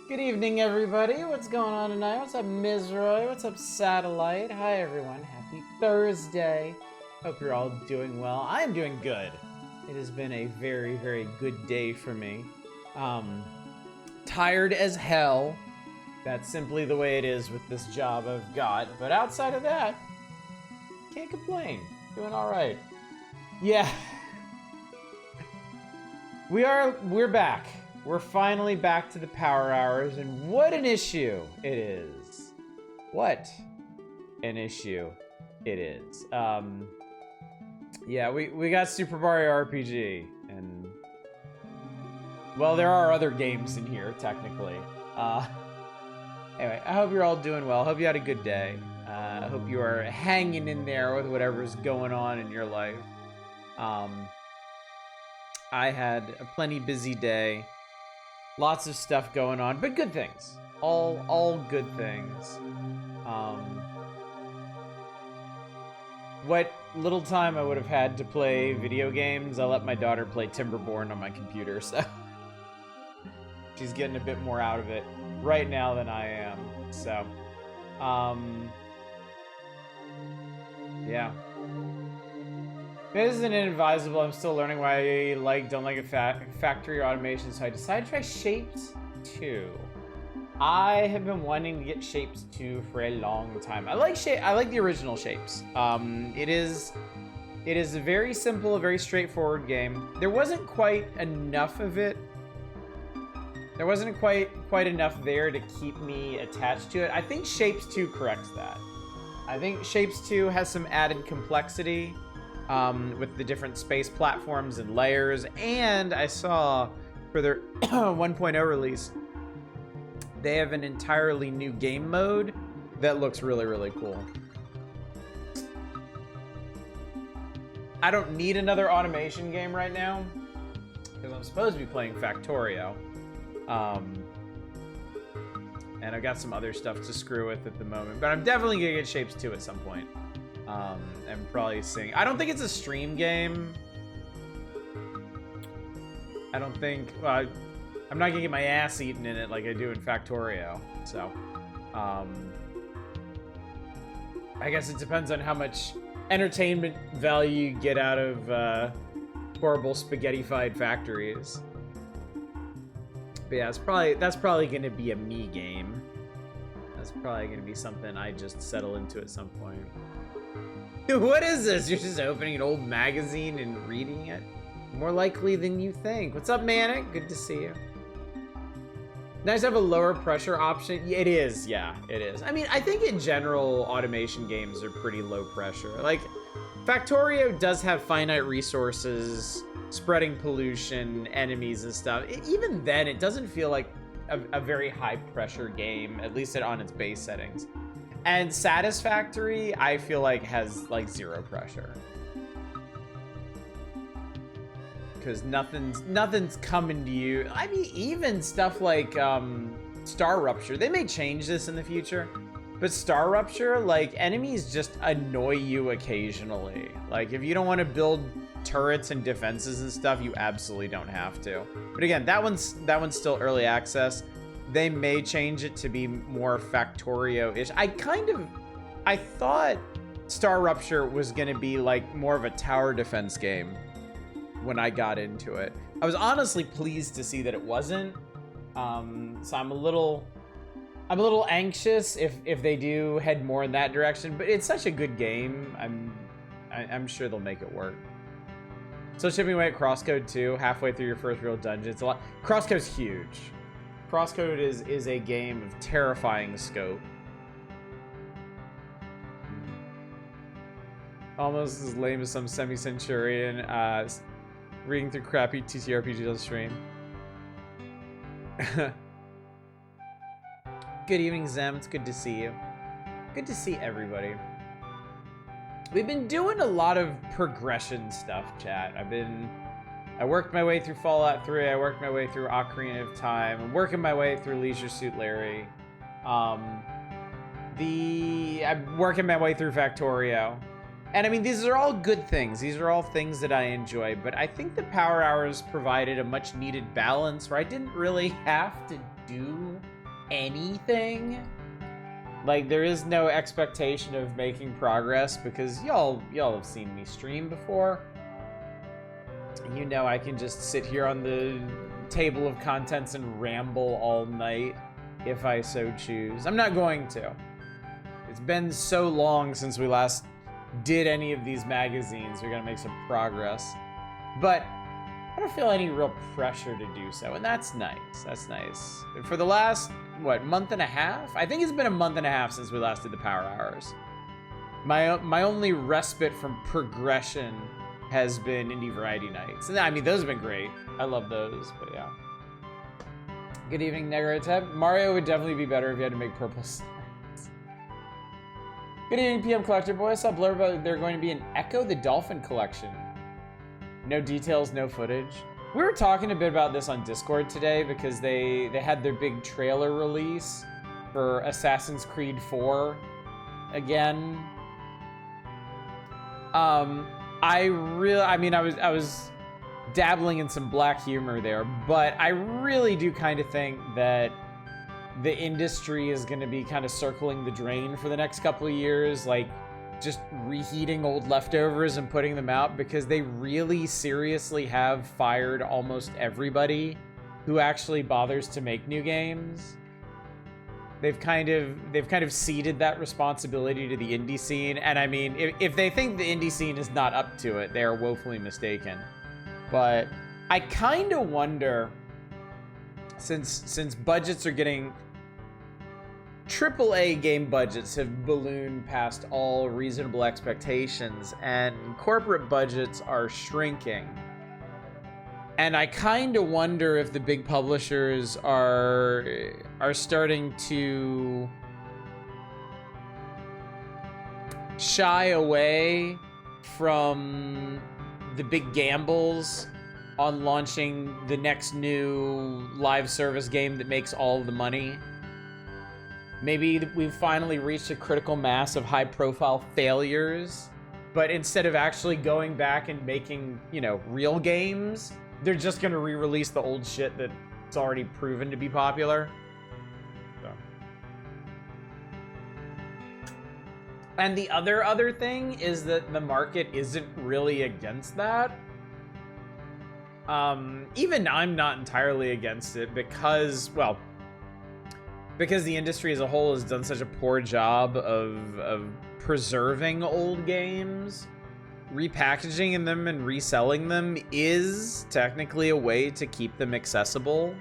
Good evening, everybody. What's going on tonight? What's up, Ms. Roy? What's up, Satellite? Hi, everyone. Happy Thursday. Hope you're all doing well. I am doing good. It has been a very, very good day for me. Tired as hell. That's simply the way it is with this job I've got. But outside of that, can't complain. Doing all right. Yeah. We're back. We're finally back to the power hours, and what an issue it is. What an issue it is. Yeah, we got Super Mario RPG, and well, there are other games in here, technically. Anyway, I hope you're all doing well. Hope you had a good day. I hope you are hanging in there with whatever's going on in your life. I had a plenty busy day. Lots of stuff going on, but good things. All good things. What little time I would have had to play video games, I let my daughter play Timberborn on my computer, so she's getting a bit more out of it right now than I am. So, yeah. This isn't inadvisable. I'm still learning why I don't like a factory automation, so I decided to try Shapes 2. I have been wanting to get Shapes 2 for a long time. I like the original Shapes. It is a very simple, a very straightforward game. There wasn't quite enough of it. There wasn't quite enough there to keep me attached to it. I think Shapes 2 corrects that. I think Shapes 2 has some added complexity. With the different space platforms and layers, and I saw for their 1.0 release, they have an entirely new game mode that looks really, really cool. I don't need another automation game right now, because I'm supposed to be playing Factorio. And I've got some other stuff to screw with at the moment, but I'm definitely gonna get Shapes 2 at some point. And probably sing. I don't think it's a stream game. I don't think. Well, I'm not gonna get my ass eaten in it like I do in Factorio. So, I guess it depends on how much entertainment value you get out of horrible spaghetti-fied factories. But yeah, that's probably gonna be a me game. That's probably gonna be something I just settle into at some point. What is this? You're just opening an old magazine and reading it? More likely than you think. What's up, Manic? Good to see you. Nice to have a lower pressure option. It is, yeah, it is. I mean, I think in general, automation games are pretty low pressure. Like, Factorio does have finite resources, spreading pollution, enemies and stuff. Even then, it doesn't feel like a very high pressure game, at least on its base settings. And Satisfactory, I feel like, has like zero pressure. Because nothing's coming to you. I mean, even stuff like Star Rupture, they may change this in the future, but Star Rupture, like, enemies just annoy you occasionally. Like, if you don't want to build turrets and defenses and stuff, you absolutely don't have to. But again, that one's still early access. They may change it to be more Factorio-ish. I thought Star Rupture was gonna be like more of a tower defense game when I got into it. I was honestly pleased to see that it wasn't. So I'm a little anxious if they do head more in that direction. But it's such a good game. I'm sure they'll make it work. So chipping away at Crosscode 2, halfway through your first real dungeon. It's a lot. Crosscode's huge. Crosscode is a game of terrifying scope. Almost as lame as some semi-centurion reading through crappy TTRPGs on stream. Good evening, Zem. It's good to see you. Good to see everybody. We've been doing a lot of progression stuff, chat. I worked my way through Fallout 3, I worked my way through Ocarina of Time, I'm working my way through Leisure Suit Larry. I'm working my way through Factorio. And I mean, these are all good things. These are all things that I enjoy, but I think the Power Hours provided a much needed balance where I didn't really have to do anything. Like, there is no expectation of making progress because y'all have seen me stream before. You know I can just sit here on the table of contents and ramble all night if I so choose. I'm not going to. It's been so long since we last did any of these magazines. We're gonna make some progress. But I don't feel any real pressure to do so, and that's nice. That's nice. For the last, what, month and a half? I think it's been a month and a half since we last did the Power Hours. My only respite from progression has been Indie Variety Nights. And I mean, those have been great. I love those, but yeah. Good evening, Negarotep. Mario would definitely be better if you had to make purple slimes. Good evening, PM Collector Boy. I saw blurb about they're going to be an Echo the Dolphin collection. No details, no footage. We were talking a bit about this on Discord today because they had their big trailer release for Assassin's Creed 4 again. I was dabbling in some black humor there, but I really do kind of think that the industry is going to be kind of circling the drain for the next couple of years, like just reheating old leftovers and putting them out, because they really seriously have fired almost everybody who actually bothers to make new games. They've kind of ceded that responsibility to the indie scene, and I mean, if they think the indie scene is not up to it, they are woefully mistaken. But I kind of wonder, since budgets are getting, AAA game budgets have ballooned past all reasonable expectations, and corporate budgets are shrinking. And I kind of wonder if the big publishers are starting to shy away from the big gambles on launching the next new live service game that makes all the money. Maybe we've finally reached a critical mass of high-profile failures, but instead of actually going back and making, you know, real games, they're just going to re-release the old shit that's already proven to be popular. So. And the other thing is that the market isn't really against that. Even I'm not entirely against it because, well, because the industry as a whole has done such a poor job of preserving old games. Repackaging them and reselling them is technically a way to keep them easily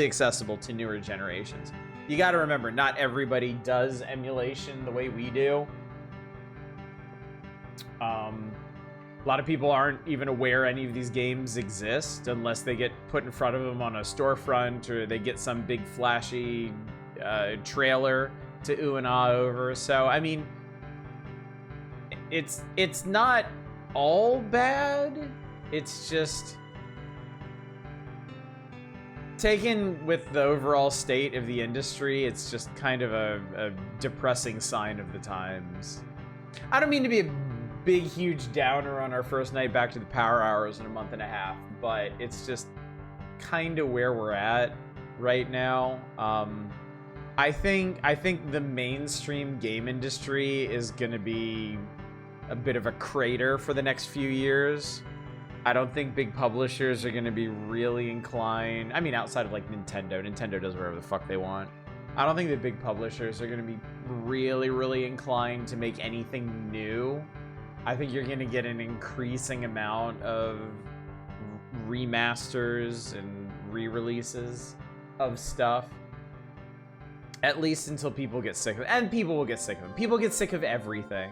accessible to newer generations. You got to remember, not everybody does emulation the way we do. A lot of people aren't even aware any of these games exist unless they get put in front of them on a storefront or they get some big flashy trailer to ooh and ah over. So, I mean, it's not all bad. It's just taken with the overall state of the industry, it's just kind of a depressing sign of the times. I don't mean to be a big, huge downer on our first night back to the Power Hours in a month and a half, but it's just kind of where we're at right now. I think the mainstream game industry is going to be a bit of a crater for the next few years. I don't think big publishers are going to be really inclined. I mean, outside of like Nintendo. Nintendo does whatever the fuck they want. I don't think the big publishers are going to be really, really inclined to make anything new. I think you're going to get an increasing amount of remasters and re-releases of stuff. At least until people get sick of it. And people will get sick of it. People get sick of everything.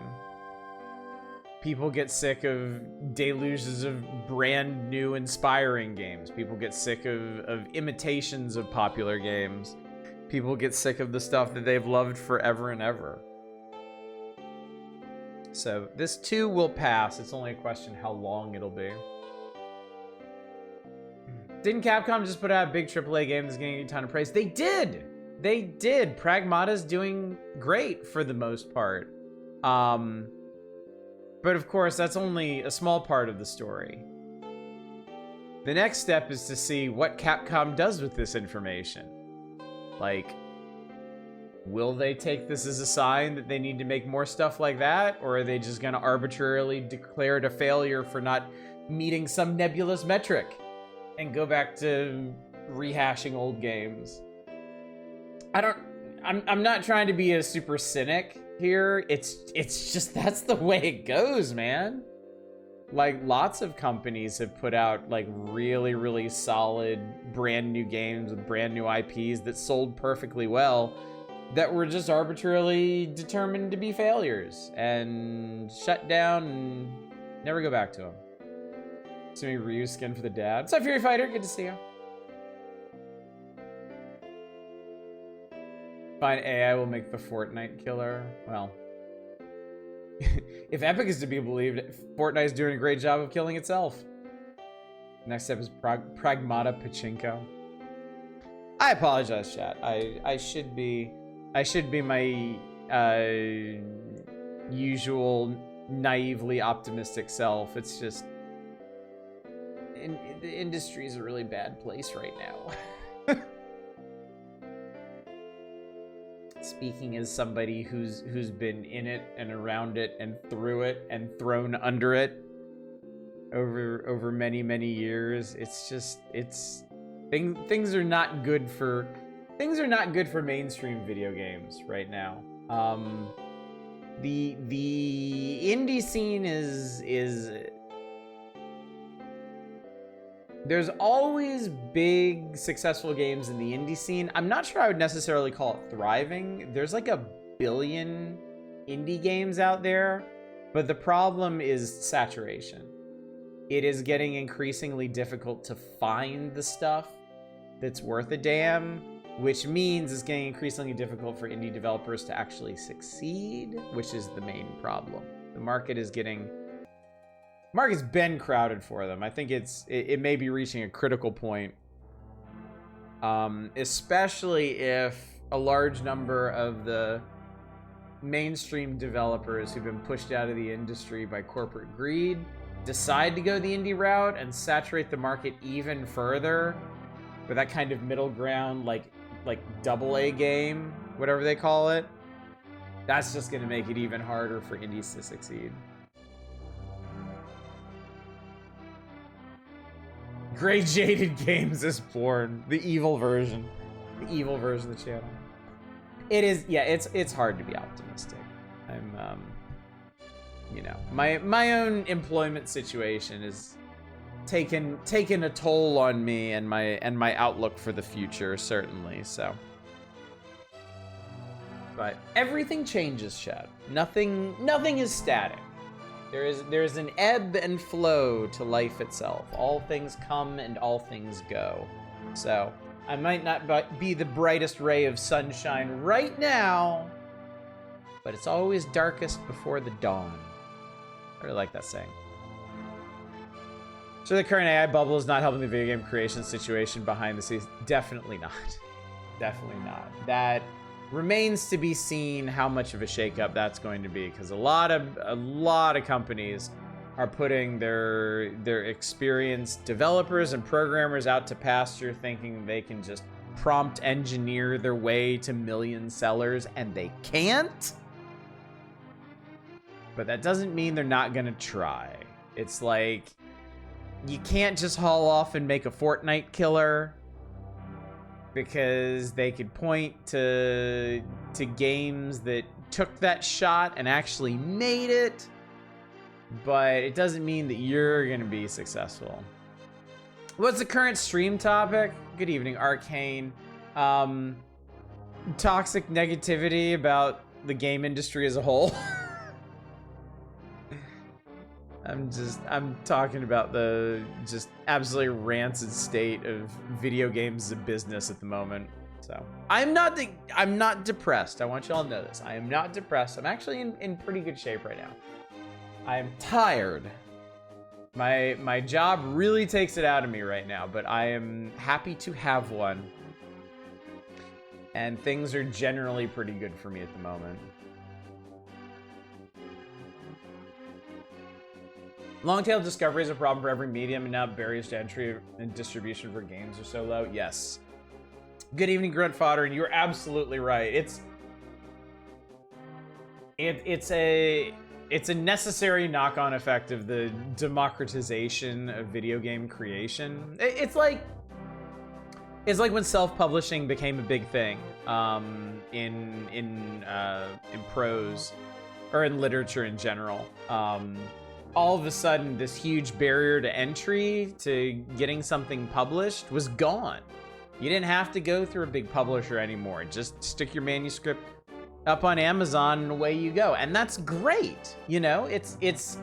People get sick of deluges of brand new inspiring games. People get sick of imitations of popular games. People get sick of the stuff that they've loved forever and ever. So this too will pass. It's only a question how long it'll be. Didn't Capcom just put out a big AAA game that's getting a ton of praise? They did! They did! Pragmata's doing great for the most part. But of course, that's only a small part of the story. The next step is to see what Capcom does with this information. Like, will they take this as a sign that they need to make more stuff like that? Or are they just going to arbitrarily declare it a failure for not meeting some nebulous metric and go back to rehashing old games? I'm not trying to be a super cynic here. It's just, that's the way it goes, man. Like, lots of companies have put out like really, really solid brand new games with brand new IPs that sold perfectly well, that were just arbitrarily determined to be failures and shut down and never go back to them. Assuming Ryu skin for the dad. What's up, Fury Fighter? Good to see you. Fine, AI will make the Fortnite killer. Well, if Epic is to be believed, Fortnite is doing a great job of killing itself. Next up is Pragmata Pachinko. I apologize, chat. I should be my usual naively optimistic self. It's just the industry is a really bad place right now. Speaking as somebody who's been in it and around it and through it and thrown under it over many years, it's just things are not good for mainstream video games right now. The indie scene is there's always big successful games in the indie scene. I'm not sure I would necessarily call it thriving. There's like 1 billion indie games out there, but the problem is saturation. It is getting increasingly difficult to find the stuff that's worth a damn, which means it's getting increasingly difficult for indie developers to actually succeed, which is the main problem. The market's been crowded for them. I think it may be reaching a critical point, especially if a large number of the mainstream developers who've been pushed out of the industry by corporate greed decide to go the indie route and saturate the market even further with that kind of middle ground, like AA game, whatever they call it. That's just going to make it even harder for indies to succeed. Gray Jaded Games is born. The evil version. The evil version of the channel. It is, yeah, it's hard to be optimistic. I'm, you know, my own employment situation is taken a toll on me and my outlook for the future, certainly, so. But everything changes, Chad. Nothing is static. There's an ebb and flow to life itself. All things come and all things go. So I might not be the brightest ray of sunshine right now, but it's always darkest before the dawn. I really like that saying. So the current AI bubble is not helping the video game creation situation behind the scenes. Definitely not. Definitely not. That remains to be seen how much of a shakeup that's going to be, because a lot of companies are putting their experienced developers and programmers out to pasture, thinking they can just prompt engineer their way to million sellers, and they can't. But that doesn't mean they're not gonna try. It's like, you can't just haul off and make a Fortnite killer, because they could point to games that took that shot and actually made it, but it doesn't mean that you're gonna be successful. What's the current stream topic? Good evening, Arcane. Toxic negativity about the game industry as a whole. I'm talking about the just absolutely rancid state of video games as a business at the moment. So I'm not depressed. I want you all to know this. I am not depressed. I'm actually in pretty good shape right now. I'm tired. My job really takes it out of me right now, but I am happy to have one. And things are generally pretty good for me at the moment. Long-tail discovery is a problem for every medium, and now barriers to entry and distribution for games are so low. Yes. Good evening, Grunt Fodder, and you're absolutely right. It's a necessary knock-on effect of the democratization of video game creation. It's like when self-publishing became a big thing in prose or in literature in general. All of a sudden, this huge barrier to entry to getting something published was gone. You didn't have to go through a big publisher anymore. Just stick your manuscript up on Amazon and away you go. And that's great. You know, it's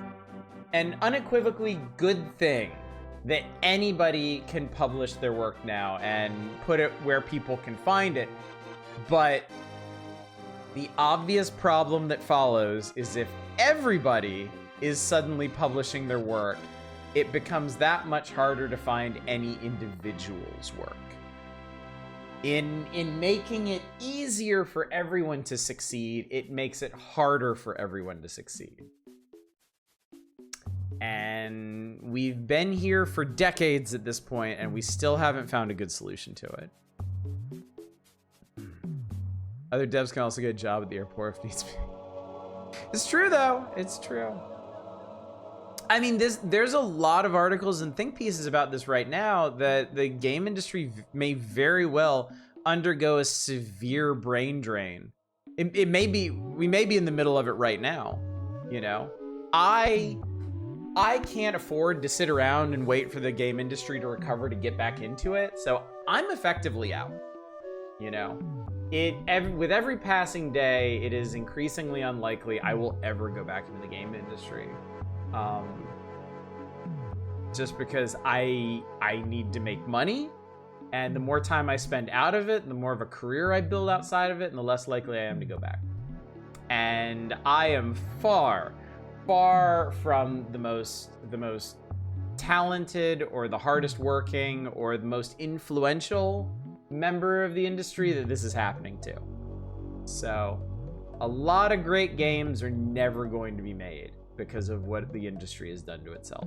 an unequivocally good thing that anybody can publish their work now and put it where people can find it. But the obvious problem that follows is if everybody is suddenly publishing their work, it becomes that much harder to find any individual's work. In making it easier for everyone to succeed, it makes it harder for everyone to succeed. And we've been here for decades at this point, and we still haven't found a good solution to it. Other devs can also get a job at the airport if needs be. It's true, though. It's true. I mean, there's a lot of articles and think pieces about this right now that the game industry may very well undergo a severe brain drain. It may be, we may be in the middle of it right now, you know? I can't afford to sit around and wait for the game industry to recover to get back into it, so I'm effectively out, you know? With every passing day, it is increasingly unlikely I will ever go back into the game industry. Just because I need to make money, and the more time I spend out of it, the more of a career I build outside of it, and the less likely I am to go back. And I am far from the most talented or the hardest working or the most influential member of the industry that this is happening to. So a lot of great games are never going to be made because of what the industry has done to itself.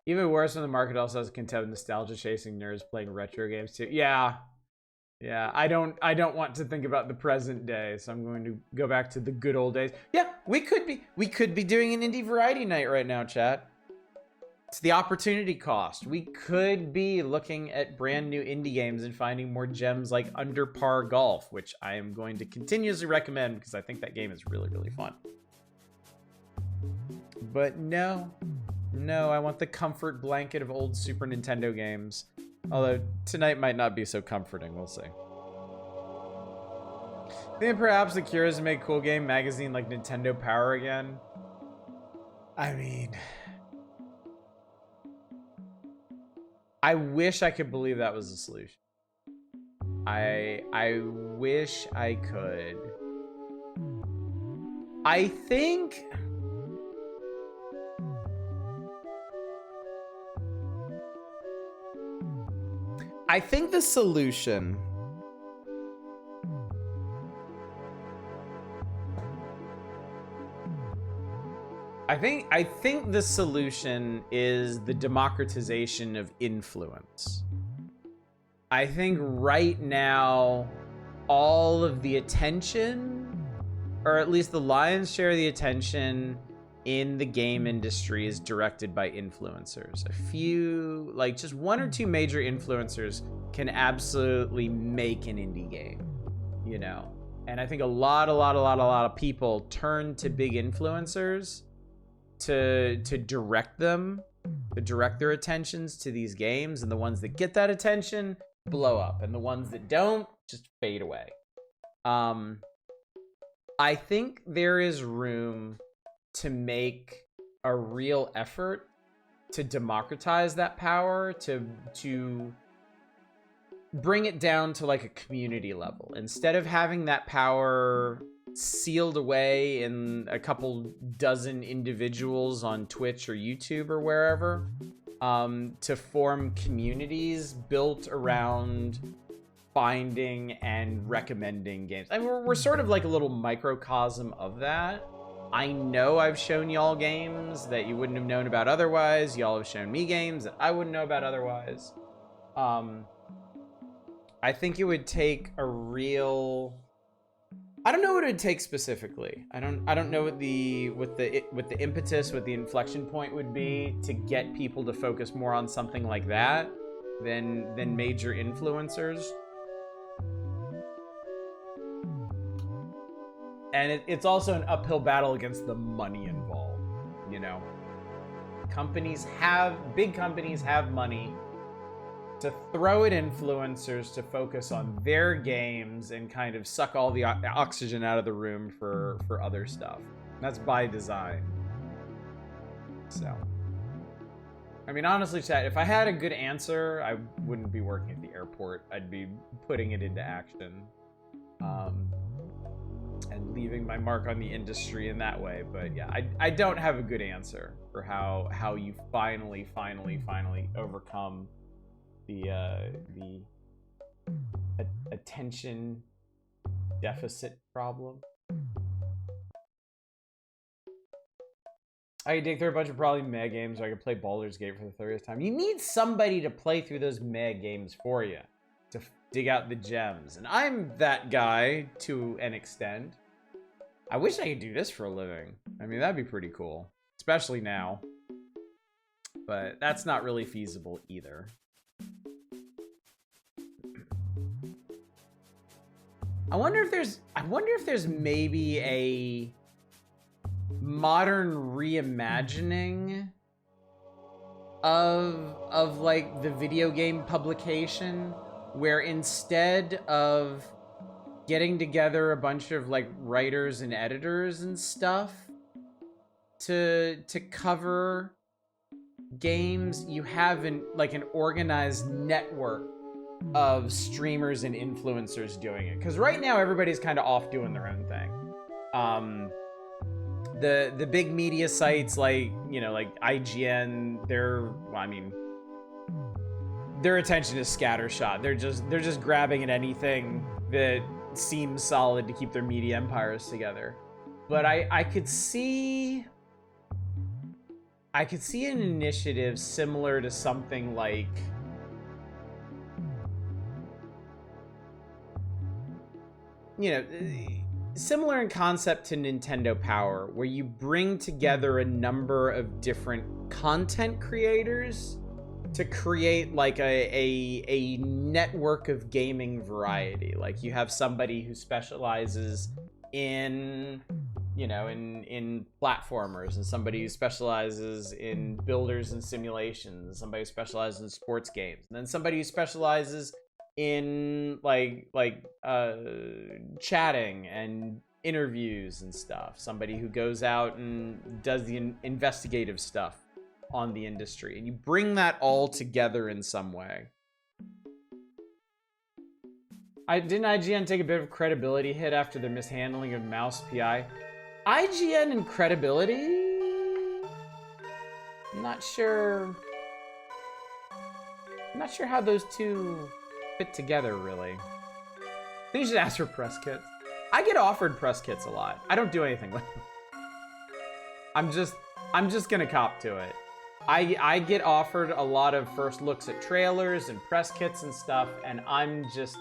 Even worse when the market also has contempt of nostalgia chasing nerds playing retro games too. Yeah. I don't want to think about the present day, so I'm going to go back to the good old days. Yeah, we could be doing an indie variety night right now, chat. It's the opportunity cost. We could be looking at brand new indie games and finding more gems like Under Par Golf, which I am going to continuously recommend because I think that game is really, really fun. But no, I want the comfort blanket of old Super Nintendo games. Although tonight might not be so comforting, we'll see. Then perhaps the cure is to make cool game magazine like Nintendo Power again. I mean, I wish I could believe that was the solution. I wish I could. I think the solution I think the solution is the democratization of influence. I think right now all of the attention, or at least the lion's share of the attention in the game industry, is directed by influencers. A few, like just one or two major influencers can absolutely make an indie game, you know? And I think a lot of people turn to big influencers to direct them, to direct their attentions to these games, and the ones that get that attention blow up, and the ones that don't just fade away. I think there is room to make a real effort to democratize that power, to bring it down to like a community level. Instead of having that power sealed away in a couple dozen individuals on Twitch or YouTube or wherever, to form communities built around finding and recommending games. I mean, we're sort of like a little microcosm of that. I know I've shown y'all games that you wouldn't have known about otherwise. Y'all have shown me games that I wouldn't know about otherwise. I think it would take a real... I don't know what it would take specifically. I don't know what the impetus, what the inflection point would be to get people to focus more on something like that than major influencers. And it's also an uphill battle against the money involved, you know. Big companies have money to throw at influencers to focus on their games and kind of suck all the oxygen out of the room for other stuff. That's by design. So, I mean, honestly, chat, if I had a good answer, I wouldn't be working at the airport. I'd be putting it into action. And leaving my mark on the industry in that way. But yeah, I don't have a good answer for how you finally overcome the attention deficit problem. I could dig through a bunch of probably meh games, or I could play Baldur's Gate for the 30th time. You need somebody to play through those meh games for you to dig out the gems, and I'm that guy to an extent. I wish I could do this for a living. I mean, that'd be pretty cool, especially now. But that's not really feasible either. I wonder if there's maybe a modern reimagining of like the video game publication, where instead of getting together a bunch of like writers and editors and stuff to cover games, you have an organized network of streamers and influencers doing it. Because right now everybody's kind of off doing their own thing. The big media sites like IGN, their attention is scattershot. They're just grabbing at anything that seems solid to keep their media empires together. But I could see an initiative similar to something like similar in concept to Nintendo Power, where you bring together a number of different content creators to create like a network of gaming variety. Like you have somebody who specializes in in platformers, and somebody who specializes in builders and simulations, somebody who specializes in sports games, and then somebody who specializes in chatting and interviews and stuff, somebody who goes out and does the investigative stuff on the industry, and you bring that all together in some way. Didn't IGN take a bit of credibility hit after the mishandling of Mouse PI? IGN and credibility? I'm not sure how those two fit together, really. I think you should ask for press kits. I get offered press kits a lot. I don't do anything with them. I'm just gonna cop to it. I get offered a lot of first looks at trailers and press kits and stuff, and I'm just...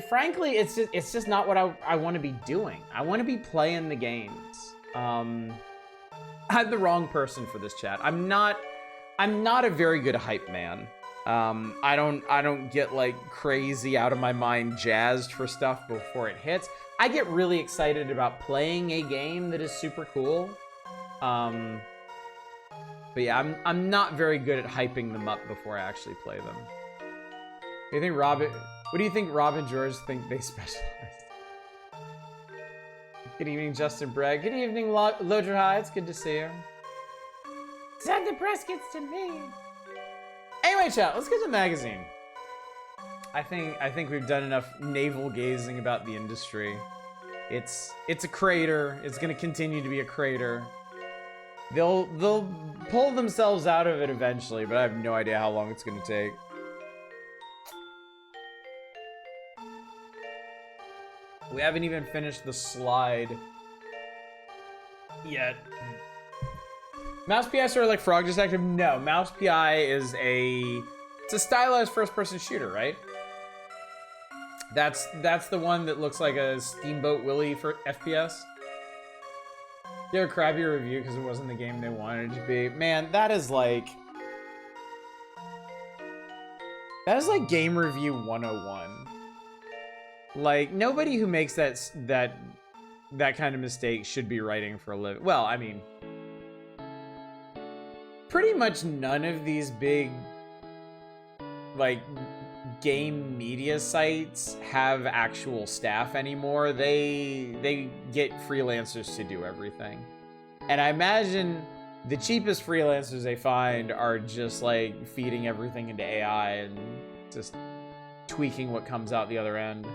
Frankly, it's just not what I want to be doing. I want to be playing the games. I'm the wrong person for this chat. I'm not a very good hype man. I don't get like crazy out of my mind jazzed for stuff before it hits. I get really excited about playing a game that is super cool. But yeah, I'm not very good at hyping them up before I actually play them. What do you think Rob and George think they specialize? Good evening, Justin Bragg. Good evening, Lodger High. It's good to see you. Send the press kits to me. Anyway, chat, let's get to the magazine. I think we've done enough navel gazing about the industry. It's a crater. It's gonna continue to be a crater. They'll pull themselves out of it eventually, but I have no idea how long it's gonna take. We haven't even finished the slide yet. Mouse PI sort of like Frog Detective? No, Mouse PI is it's a stylized first-person shooter, right? That's the one that looks like a Steamboat Willie for FPS. Give a crappy review because it wasn't the game they wanted it to be. Man, that is like game review 101. Like, nobody who makes that kind of mistake should be writing for a living. Well, I mean, pretty much none of these big, like, game media sites have actual staff anymore. They get freelancers to do everything. And I imagine the cheapest freelancers they find are just like feeding everything into AI and just tweaking what comes out the other end.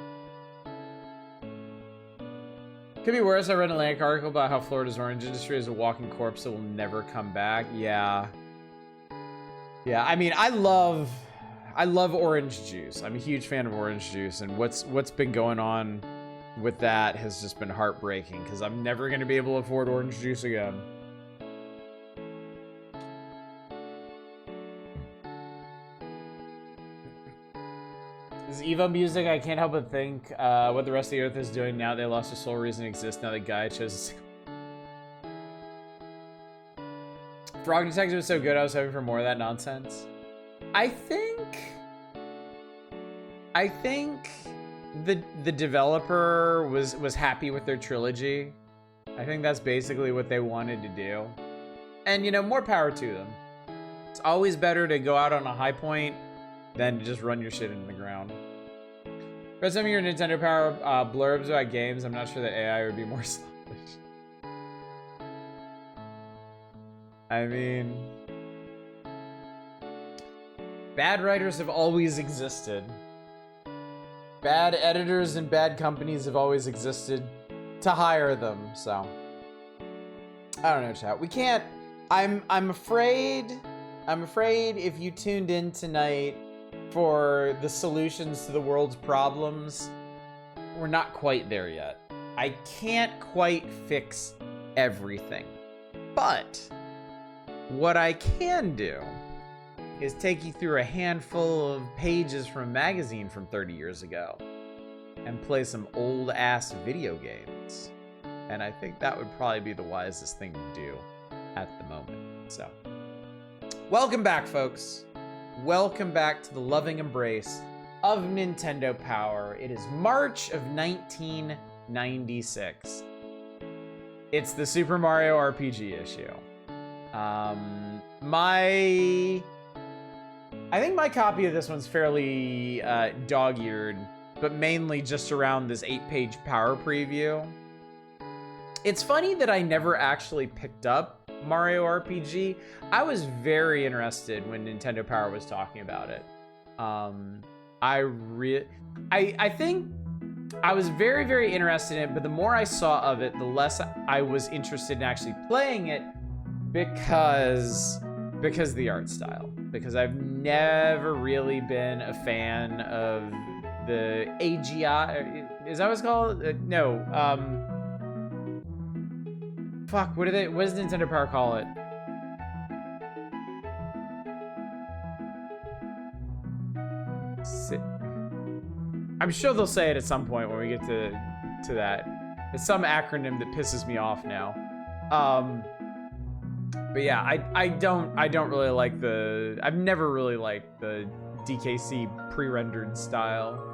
Could be worse. I read an Atlantic article about how Florida's orange industry is a walking corpse that will never come back. Yeah. Yeah, I mean, I love orange juice. I'm a huge fan of orange juice, and what's been going on with that has just been heartbreaking because I'm never going to be able to afford orange juice again. This is Evo music. I can't help but think what the rest of the earth is doing now. They lost their sole reason to exist. Now the guy chose. Frog Detective was so good. I was hoping for more of that nonsense. I think the developer was happy with their trilogy. I think that's basically what they wanted to do. And, you know, more power to them. It's always better to go out on a high point than to just run your shit into the ground. For some of your Nintendo Power blurbs about games, I'm not sure that AI would be more sluggish. I mean, bad writers have always existed. Bad editors and bad companies have always existed to hire them, so. I don't know, chat. We can't, I'm afraid if you tuned in tonight for the solutions to the world's problems, we're not quite there yet. I can't quite fix everything. But what I can do is take you through a handful of pages from a magazine from 30 years ago and play some old ass video games. And I think that would probably be the wisest thing to do at the moment. So, welcome back, folks. Welcome back to the loving embrace of Nintendo Power. It is March of 1996. It's the Super Mario RPG issue. I think my copy of this one's fairly dog-eared, but mainly just around this 8-page power preview. It's funny that I never actually picked up Mario RPG. I was very interested when Nintendo Power was talking about it. I think I was very, very interested in it, but the more I saw of it, the less I was interested in actually playing it because of the art style. Because I've never really been a fan of the AGI. Is that what it's called? No. Fuck. What does Nintendo Power call it? I'm sure they'll say it at some point when we get to that. It's some acronym that pisses me off now. But yeah, I don't really like I've never really liked the DKC pre-rendered style.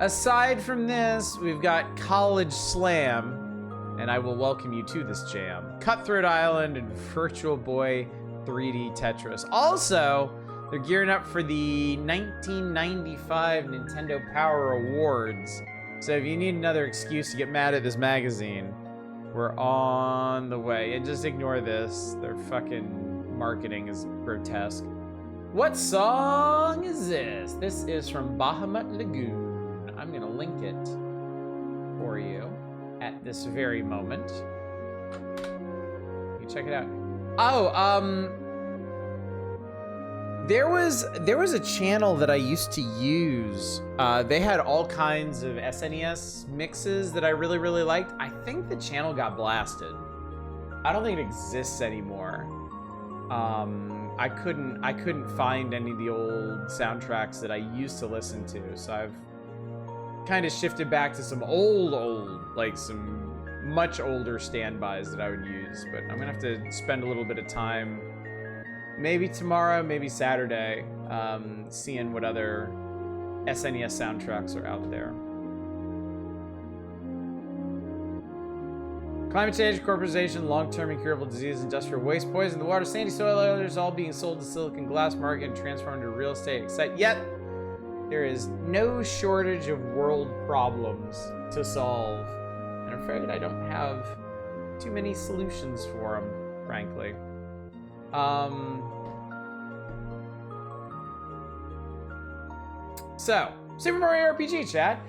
Aside from this, we've got College Slam, and I will welcome you to this jam. Cutthroat Island and Virtual Boy 3D Tetris. Also, they're gearing up for the 1995 Nintendo Power Awards. So if you need another excuse to get mad at this magazine, we're on the way. And just ignore this. Their fucking marketing is grotesque. What song is this? This is from Bahamut Lagoon. I'm gonna link it for you at this very moment. You check it out. Oh, There was a channel that I used to use. They had all kinds of SNES mixes that I really, really liked. I think the channel got blasted. I don't think it exists anymore. I couldn't find any of the old soundtracks that I used to listen to, so I've kind of shifted back to some old, like some much older standbys that I would use. But I'm gonna have to spend a little bit of time, maybe tomorrow, maybe Saturday, seeing what other SNES soundtracks are out there. Climate change, corporatization, long-term incurable disease, industrial waste, poison, the water, sandy soil, others all being sold to silicon glass market and transformed to real estate. Yet, there is no shortage of world problems to solve. And I'm afraid I don't have too many solutions for them, frankly. So, Super Mario RPG, chat.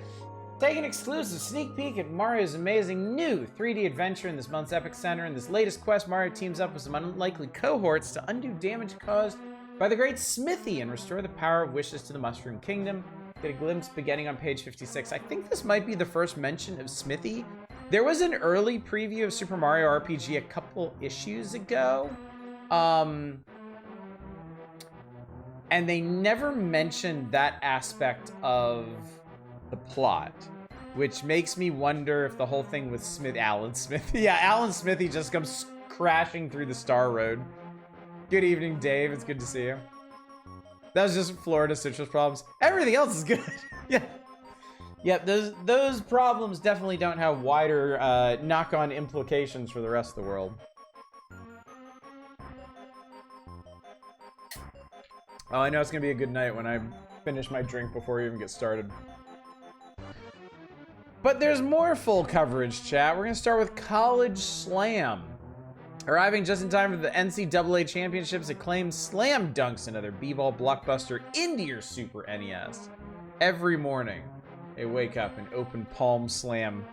Take an exclusive sneak peek at Mario's amazing new 3D adventure in this month's Epic Center. In this latest quest, Mario teams up with some unlikely cohorts to undo damage caused by the great Smithy and restore the power of wishes to the Mushroom Kingdom. Get a glimpse beginning on page 56. I think this might be the first mention of Smithy. There was an early preview of Super Mario RPG a couple issues ago. And they never mentioned that aspect of the plot, which makes me wonder if the whole thing with Alan Smithy, yeah, Alan Smithy just comes crashing through the Star Road. Good evening, Dave. It's good to see you. That was just Florida citrus problems. Everything else is good. Yeah. Yep, those problems definitely don't have wider knock-on implications for the rest of the world. Oh, I know it's gonna be a good night when I finish my drink before we even get started. But there's more full coverage, chat. We're gonna start with College Slam. Arriving just in time for the NCAA Championships, acclaimed Slam dunks another b-ball blockbuster into your Super NES. Every morning, they wake up and open Palm Slam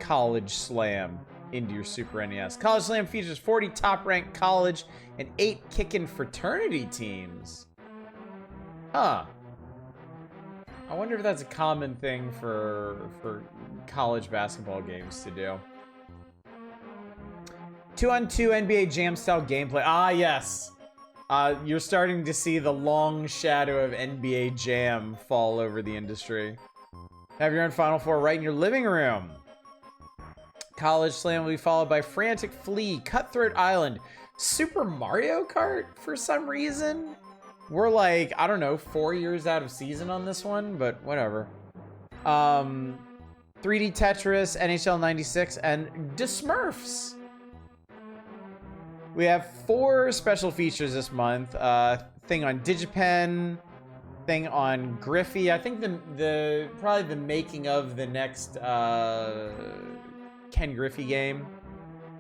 College Slam into your Super NES. College Slam features 40 top-ranked college and 8 kickin' fraternity teams. Huh. I wonder if that's a common thing for college basketball games to do. 2-on-2 NBA Jam style gameplay. Ah, yes. You're starting to see the long shadow of NBA Jam fall over the industry. Have your own Final Four right in your living room. College Slam will be followed by Frantic, Flea, Cutthroat Island, Super Mario Kart for some reason. We're like, I don't know, 4 years out of season on this one, but whatever. 3D Tetris, NHL 96, and Smurfs. We have 4 special features this month. Thing on DigiPen, thing on Griffey. I think probably the making of the next Ken Griffey game.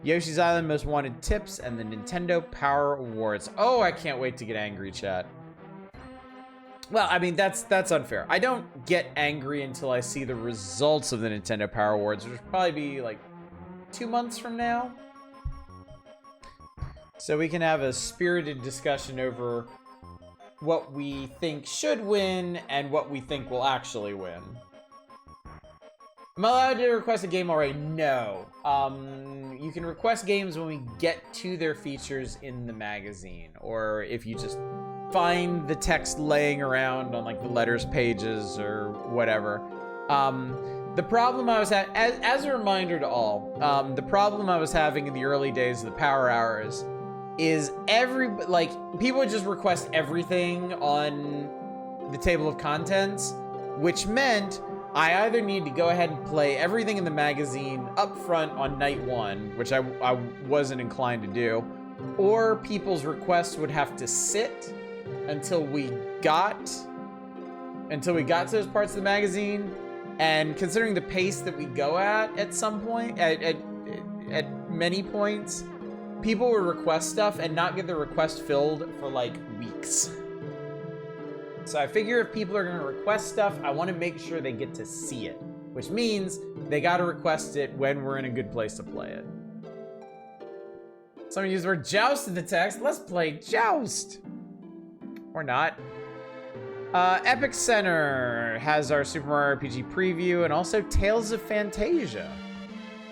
Yoshi's Island Most Wanted Tips, and the Nintendo Power Awards. Oh, I can't wait to get angry, chat. Well, I mean, that's unfair. I don't get angry until I see the results of the Nintendo Power Awards, which will probably be like 2 months from now. So we can have a spirited discussion over what we think should win and what we think will actually win. Am I allowed to request a game already? No. You can request games when we get to their features in the magazine, or if you just find the text laying around on like the letters pages or whatever. The problem I was having, as a reminder to all, the problem I was having in the early days of the Power Hours is people would just request everything on the table of contents, which meant I either need to go ahead and play everything in the magazine up front on night 1, which I wasn't inclined to do, or people's requests would have to sit until we got to those parts of the magazine. And considering the pace that we go at some point, at many points, people would request stuff and not get the request filled for like weeks. So I figure if people are gonna request stuff, I wanna make sure they get to see it, which means they gotta request it when we're in a good place to play it. Someone used the word joust in the text. Let's play Joust. Or not. Epic Center has our Super Mario RPG preview and also Tales of Fantasia.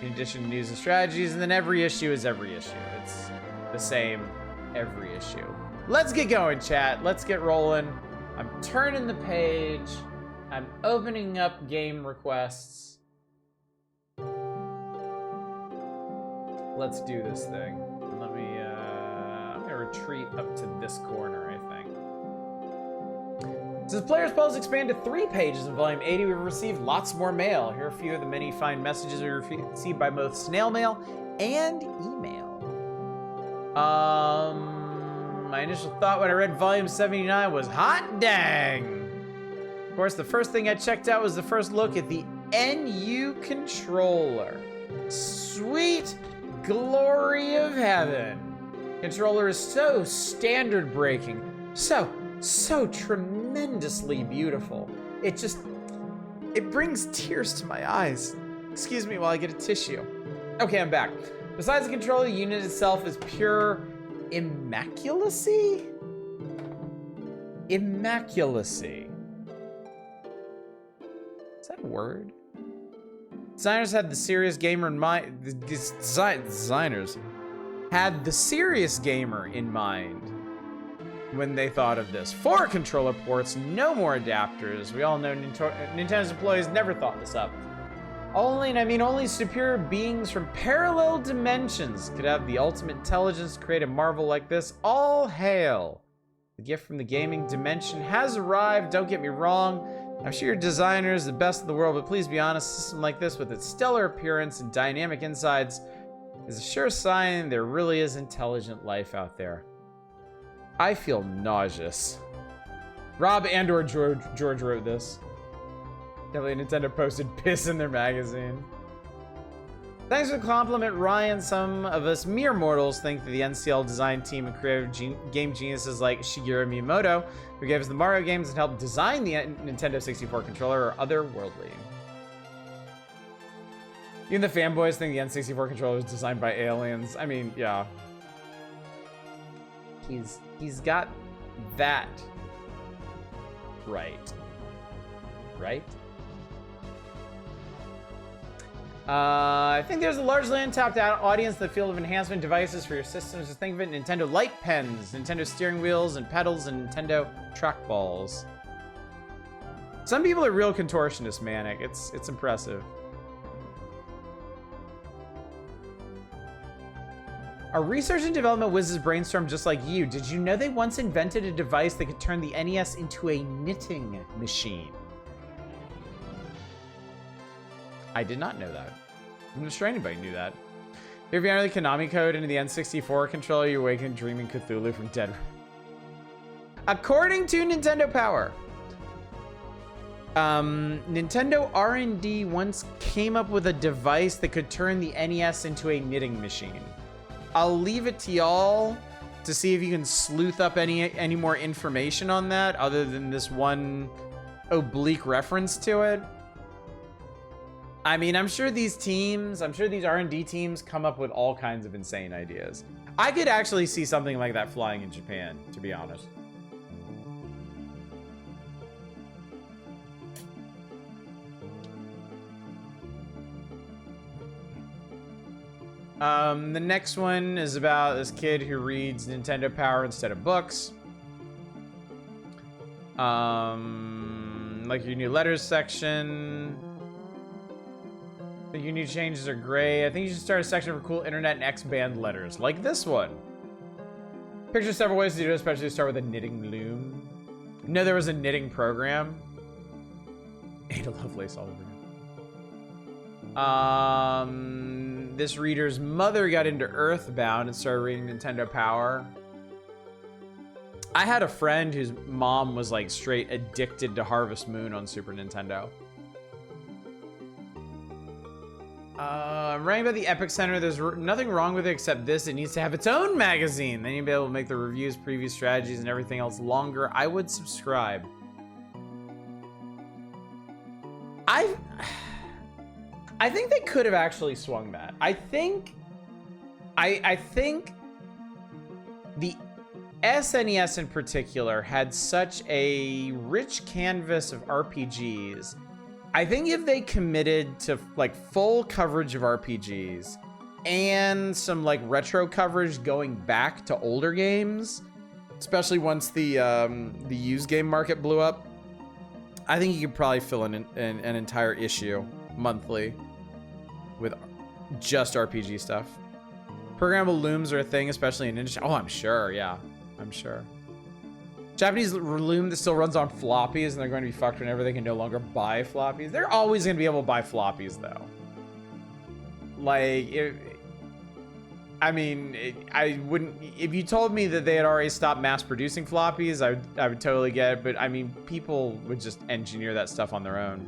In addition to news and strategies, and then every issue is every issue. It's the same every issue. Let's get going, chat. Let's get rolling. I'm turning the page. I'm opening up game requests. Let's do this thing. Let me, I'm gonna retreat up to this corner, I think. Since Players Polls expanded to 3 pages in Volume 80, we've received lots more mail. Here are a few of the many fine messages we received by both snail mail and email. My initial thought when I read Volume 79 was, hot dang! Of course, the first thing I checked out was the first look at the NU controller. Sweet glory of heaven. Controller is so standard breaking, so tremendously beautiful. It brings tears to my eyes. Excuse me while I get a tissue. Okay, I'm back. Besides the controller, the unit itself is pure immaculacy? Immaculacy. Is that a word? Designers had the serious gamer in mind. Designers had the serious gamer in mind when they thought of this. 4 controller ports, no more adapters. We all know Nintendo's employees never thought this up. Only superior beings from parallel dimensions could have the ultimate intelligence to create a marvel like this. All hail. The gift from the gaming dimension has arrived, don't get me wrong. I'm sure your designer is the best in the world, but please be honest, a system like this with its stellar appearance and dynamic insides is a sure sign there really is intelligent life out there. I feel nauseous. Rob and or George wrote this. Definitely Nintendo posted piss in their magazine. Thanks for the compliment, Ryan. Some of us mere mortals think that the NCL design team and creative game geniuses like Shigeru Miyamoto, who gave us the Mario games and helped design the Nintendo 64 controller, are otherworldly. Even the fanboys think the N64 controller was designed by aliens. I mean, yeah. He's got that right. Right? I think there's a largely untapped audience in the field of enhancement devices for your systems. Just think of it: Nintendo light pens, Nintendo steering wheels and pedals, and Nintendo trackballs. Some people are real contortionist manic. It's impressive. Our research and development whizzes brainstorm just like you. Did you know they once invented a device that could turn the NES into a knitting machine? I did not know that. I'm not sure anybody knew that. If you enter the Konami code into the N64 controller, you awaken dreaming Cthulhu from dead. According to Nintendo Power, Nintendo R&D once came up with a device that could turn the NES into a knitting machine. I'll leave it to y'all to see if you can sleuth up any more information on that other than this one oblique reference to it. I mean, I'm sure these R&D teams come up with all kinds of insane ideas. I could actually see something like that flying in Japan, to be honest. The next one is about this kid who reads Nintendo Power instead of books. Like your new letters section. I think your new changes are great. I think you should start a section for cool internet and X-band letters, like this one. Picture several ways to do it, especially to start with a knitting loom. You know there was a knitting program? Ada Lovelace all over. This reader's mother got into Earthbound and started reading Nintendo Power. I had a friend whose mom was like straight addicted to Harvest Moon on Super Nintendo. Writing about the Epic Center, there's nothing wrong with it except this. It needs to have its own magazine. Then you'll be able to make the reviews, preview strategies, and everything else longer. I would subscribe. I think they could have actually swung that. I think the SNES in particular had such a rich canvas of RPGs. I think if they committed to like full coverage of RPGs and some like retro coverage going back to older games, especially once the used game market blew up, I think you could probably fill in an entire issue monthly with just RPG stuff. Programmable looms are a thing, especially in industry. Oh, I'm sure. Yeah, I'm sure. Japanese loom that still runs on floppies, and they're going to be fucked whenever they can no longer buy floppies. They're always going to be able to buy floppies, though. Like, I wouldn't. If you told me that they had already stopped mass producing floppies, I would totally get it. But I mean, people would just engineer that stuff on their own.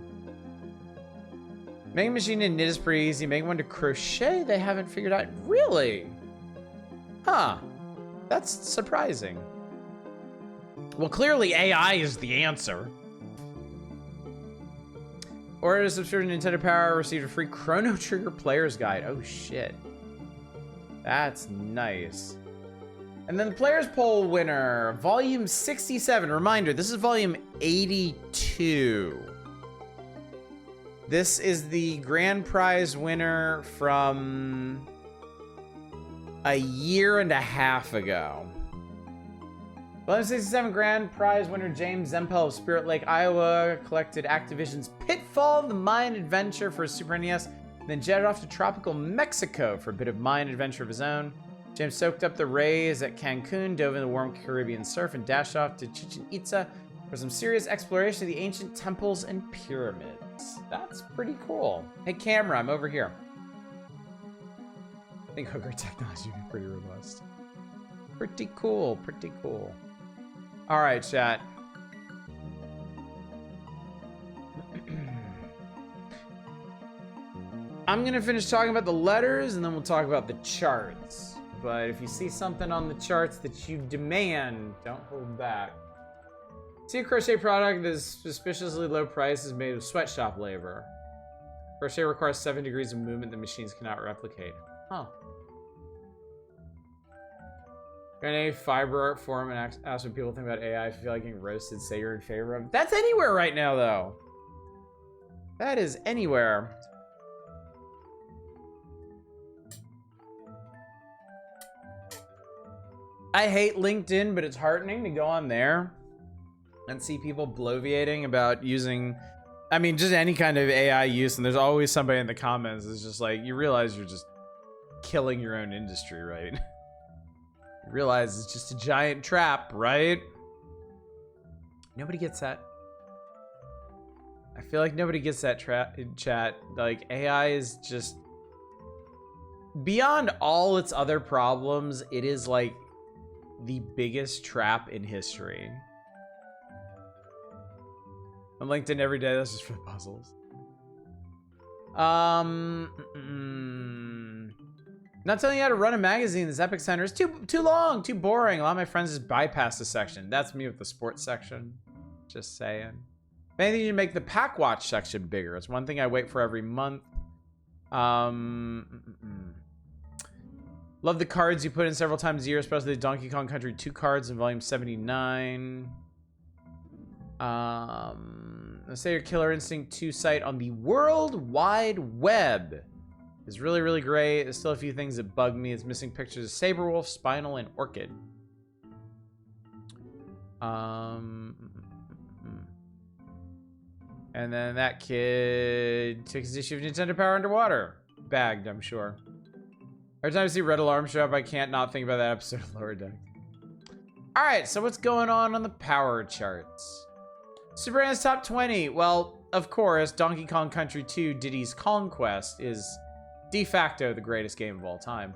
Making a machine to knit is pretty easy. Making one to crochet, they haven't figured out. Really? Huh. That's surprising. Well, clearly AI is the answer. Ordered a subscription to Nintendo Power, received a free Chrono Trigger Player's Guide. Oh, shit. That's nice. And then the Players Poll winner, Volume 67. Reminder, this is Volume 82. This is the grand prize winner from a year and a half ago. Volume 67 grand prize winner James Zempel of Spirit Lake, Iowa collected Activision's Pitfall, the Mayan adventure for Super NES, then jetted off to tropical Mexico for a bit of Mayan adventure of his own. James soaked up the rays at Cancun, dove in the warm Caribbean surf, and dashed off to Chichen Itza for some serious exploration of the ancient temples and pyramids. That's pretty cool. Hey, camera, I'm over here. I think hooker technology would be pretty robust. Pretty cool, pretty cool. All right, chat. I'm gonna finish talking about the letters and then we'll talk about the charts. But if you see something on the charts that you demand, don't hold back. See a crochet product that is suspiciously low price is made of sweatshop labor. Crochet requires 7 degrees of movement that machines cannot replicate. Huh. Got any fiber art forum and ask what people think about AI. If you feel like getting roasted, say you're in favor of it. That's anywhere right now, though. That is anywhere. I hate LinkedIn, but it's heartening to go on there and see people bloviating about using, I mean, just any kind of AI use. And there's always somebody in the comments that's just like, you realize you're just killing your own industry, right? You realize it's just a giant trap, right? Nobody gets that. I feel like nobody gets that chat. Like, AI is just, beyond all its other problems, it is like the biggest trap in history. I'm LinkedIn every day. That's just for the puzzles. Not telling you how to run a magazine. This Epic Center is too long, too boring. A lot of my friends just bypass the section. That's me with the sports section. Just saying. If anything, you should make the Pack Watch section bigger. It's one thing I wait for every month. Love the cards you put in several times a year, especially the Donkey Kong Country 2 cards in volume 79. Let's say your Killer Instinct 2 site on the World Wide Web is really, really great. There's still a few things that bug me. It's missing pictures of Saberwolf, Spinal, and Orchid. And then that kid took his issue of Nintendo Power Underwater. Bagged, I'm sure. Every time I see Red Alarm show up, I can't not think about that episode of Lower Deck. All right, so what's going on the power charts? Super NES Top 20. Well, of course, Donkey Kong Country 2 Diddy's Conquest is de facto the greatest game of all time.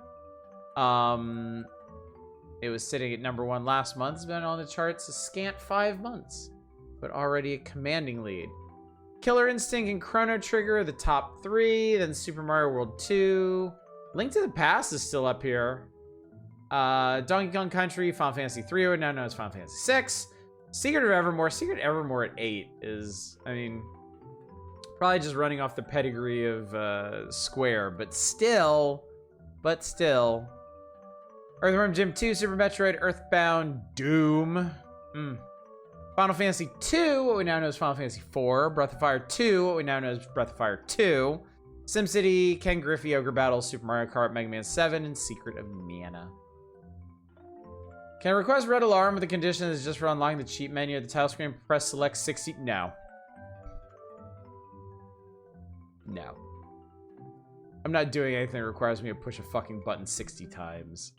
It was sitting at #1 last month. It's been on the charts a scant 5 months, but already a commanding lead. Killer Instinct and Chrono Trigger, the top 3. Then Super Mario World 2. Link to the Past is still up here. Donkey Kong Country, Final Fantasy 3, now known as Final Fantasy 6. Secret of Evermore. Secret of Evermore at 8 is, I mean, probably just running off the pedigree of Square, but still, Earthworm Jim 2, Super Metroid, Earthbound, Doom. Final Fantasy 2, what we now know as Final Fantasy 4. Breath of Fire 2, what we now know as Breath of Fire 2. SimCity, Ken Griffey, Ogre Battle, Super Mario Kart, Mega Man 7, and Secret of Mana. Can I request red alarm with the condition is just for unlocking the cheat menu at the title screen? Press select 60. No. No. I'm not doing anything that requires me to push a fucking button 60 times.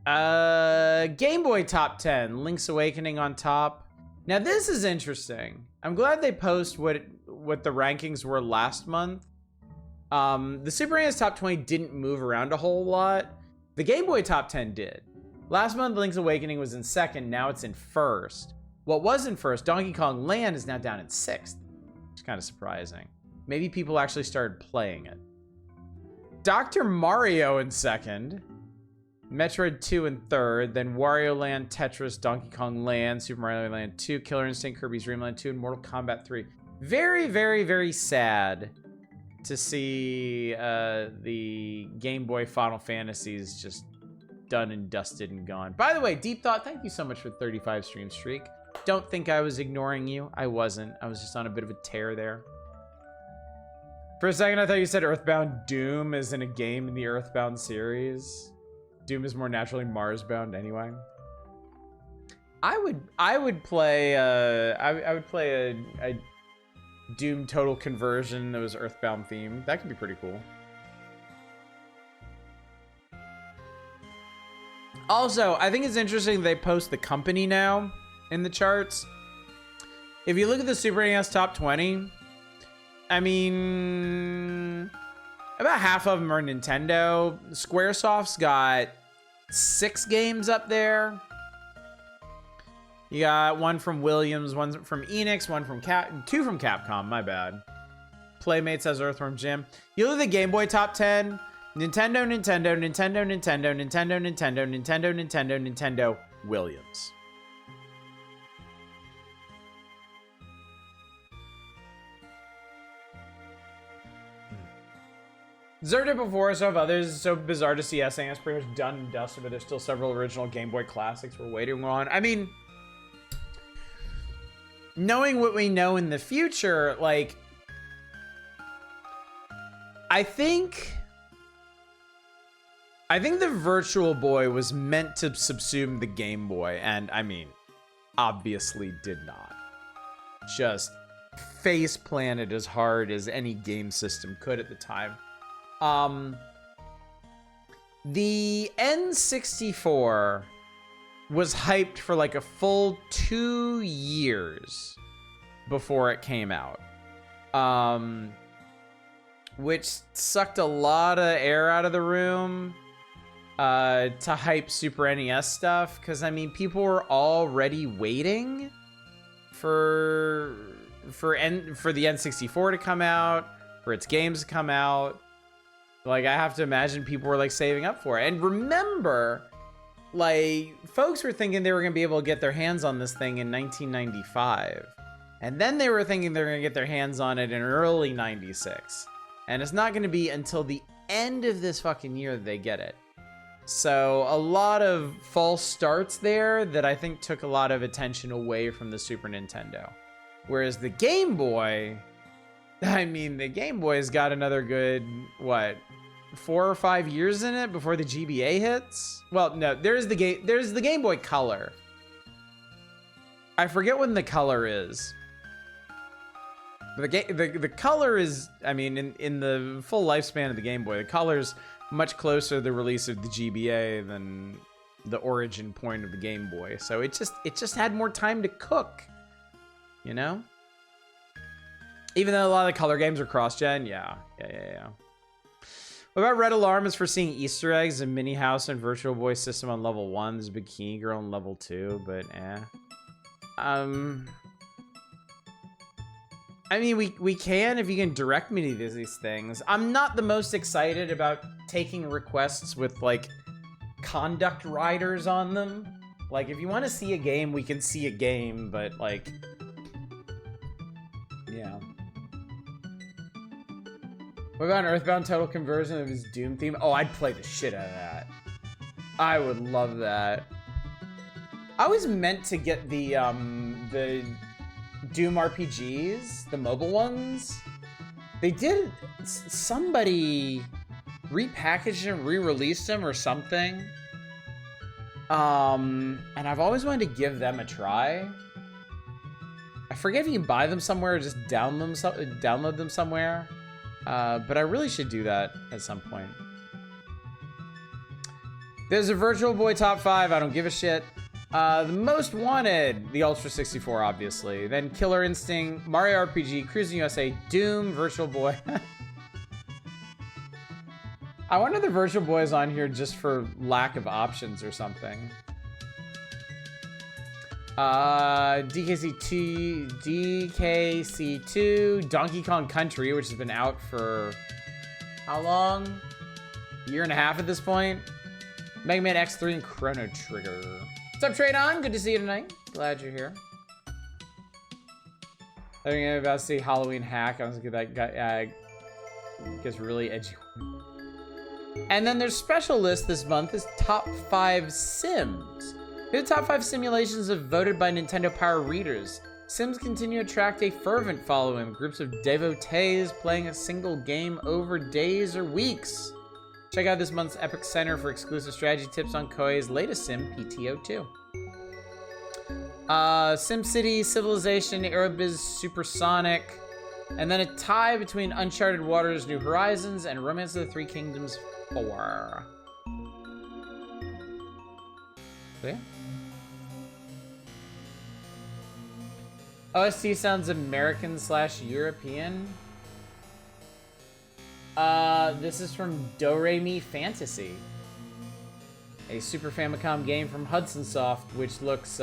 Game Boy top 10. Link's Awakening on top. Now this is interesting. I'm glad they post what the rankings were last month. The Super NES top 20 didn't move around a whole lot. The Game Boy top 10 did. Last month, Link's Awakening was in second. Now it's in first. What was in first, Donkey Kong Land, is now down in sixth. It's kind of surprising. Maybe people actually started playing it. Dr. Mario in second. Metroid 2 in third. Then Wario Land, Tetris, Donkey Kong Land, Super Mario Land 2, Killer Instinct, Kirby's Dream Land 2, and Mortal Kombat 3. Very, very, very sad to see the Game Boy Final Fantasies just done and dusted and gone. By the way, Deep Thought, thank you so much for the 35 stream streak. Don't think I was ignoring you. I wasn't. I was just on a bit of a tear there. For a second, I thought you said Earthbound Doom is in a game in the Earthbound series. Doom is more naturally Mars-bound anyway. I would play a Doom Total Conversion that was Earthbound themed. That could be pretty cool. Also, I think it's interesting they post the company now in the charts. If you look at the Super NES top 20, I mean, about half of them are Nintendo. Squaresoft's got 6 games up there. You got one from Williams, one from Enix, one from two from Capcom, my bad. Playmates has Earthworm Jim. You look at the Game Boy top 10, Nintendo, Williams. Deserved it before, so have others. It's so bizarre to see SNES pretty much done and dusted, but there's still several original Game Boy classics we're waiting on. I mean, knowing what we know in the future, like, I think the Virtual Boy was meant to subsume the Game Boy, and I mean, obviously did not. Just face planted as hard as any game system could at the time. The N64 was hyped for like a full 2 years before it came out. Which sucked a lot of air out of the room to hype Super NES stuff, because I mean, people were already waiting for the N64 to come out, for its games to come out. Like, I have to imagine people were like saving up for it. And remember, like, folks were thinking they were gonna be able to get their hands on this thing in 1995, and then they were thinking they're gonna get their hands on it in early 96. And it's not going to be until the end of this fucking year that they get it. So a lot of false starts there that I think took a lot of attention away from the Super Nintendo. Whereas the Game Boy, I mean, the Game Boy's got another good, what, 4 or 5 years in it before the GBA hits? Well, no, there's the Game Boy Color. I forget when the Color is. The Color is, I mean, in the full lifespan of the Game Boy, the Color's much closer to the release of the GBA than the origin point of the Game Boy. So it just had more time to cook, you know? Even though a lot of the Color games are cross-gen, yeah. What about Red Alarm is for seeing Easter eggs in Mini House and Virtual Boy system on level 1. There's a Bikini Girl on level 2, but I mean, we can if you can direct me to these things. I'm not the most excited about taking requests with, like, conduct riders on them. Like, if you want to see a game, we can see a game, but, like, yeah. What about an Earthbound Total Conversion of his Doom theme? Oh, I'd play the shit out of that. I would love that. I was meant to get the Doom RPGs, the mobile ones. They did, somebody repackaged them, re-released them or something. And I've always wanted to give them a try. I forget if you can buy them somewhere or just download them somewhere. But I really should do that at some point. There's a Virtual Boy top 5. I don't give a shit. The most wanted, the Ultra 64, obviously. Then Killer Instinct, Mario RPG, Cruising USA, Doom, Virtual Boy. I wonder if the Virtual Boy is on here just for lack of options or something. DKC2, Donkey Kong Country, which has been out for how long? A year and a half at this point. Mega Man X3 and Chrono Trigger. What's up, Trade On? Good to see you tonight. Glad you're here. I think I'm about to say Halloween Hack. I was gonna get that guy. Gets really edgy. And then their special list this month is Top 5 Sims. Here are the top 5 simulations voted by Nintendo Power readers. Sims continue to attract a fervent following, groups of devotees playing a single game over days or weeks. Check out this month's Epic Center for exclusive strategy tips on Koei's latest sim, PTO2. SimCity, Civilization, Aerobiz, Supersonic, and then a tie between Uncharted Waters, New Horizons, and Romance of the Three Kingdoms 4. So yeah. OST sounds American/European. This is from Do-Re-Mi Fantasy, a Super Famicom game from Hudson Soft, which looks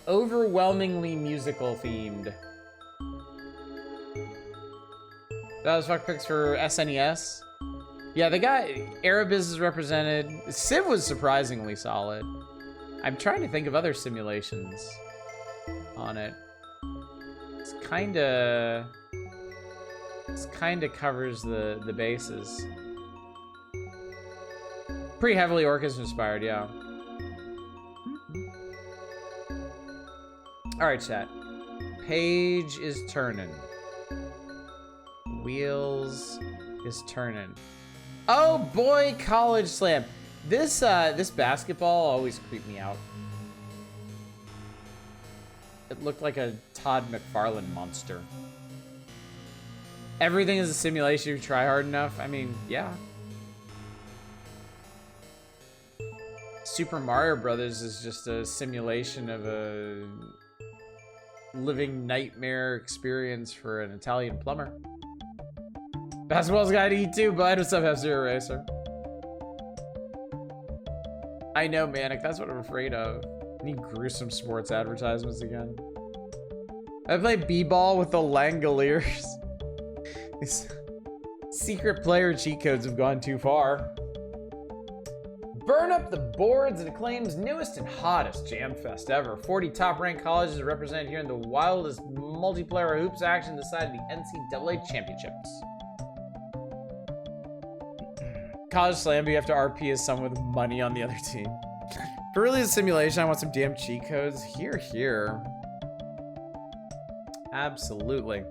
overwhelmingly musical themed. That was fuck picks for SNES. Yeah, the guy Aerobiz is represented. Civ was surprisingly solid. I'm trying to think of other simulations on it. It's kinda covers the bases. Pretty heavily orchestra inspired, yeah. Alright, chat. Page is turning. Wheels is turning. Oh boy, College Slam. This basketball always creeped me out. It looked like a Todd McFarlane monster. Everything is a simulation if you try hard enough. I mean, yeah. Super Mario Brothers is just a simulation of a living nightmare experience for an Italian plumber. Basketball's gotta eat too, bud. What's up, F-Zero Racer? I know, Manic. That's what I'm afraid of. Any gruesome sports advertisements again. I play b-ball with the Langoliers. These secret player cheat codes have gone too far. Burn up the boards and Acclaim's newest and hottest jam fest ever. 40 top-ranked colleges are represented here in the wildest multiplayer hoops action decided the NCAA championships. College Slam, you have to RP as someone with money on the other team. For really a simulation, I want some damn cheat codes. Here. Absolutely.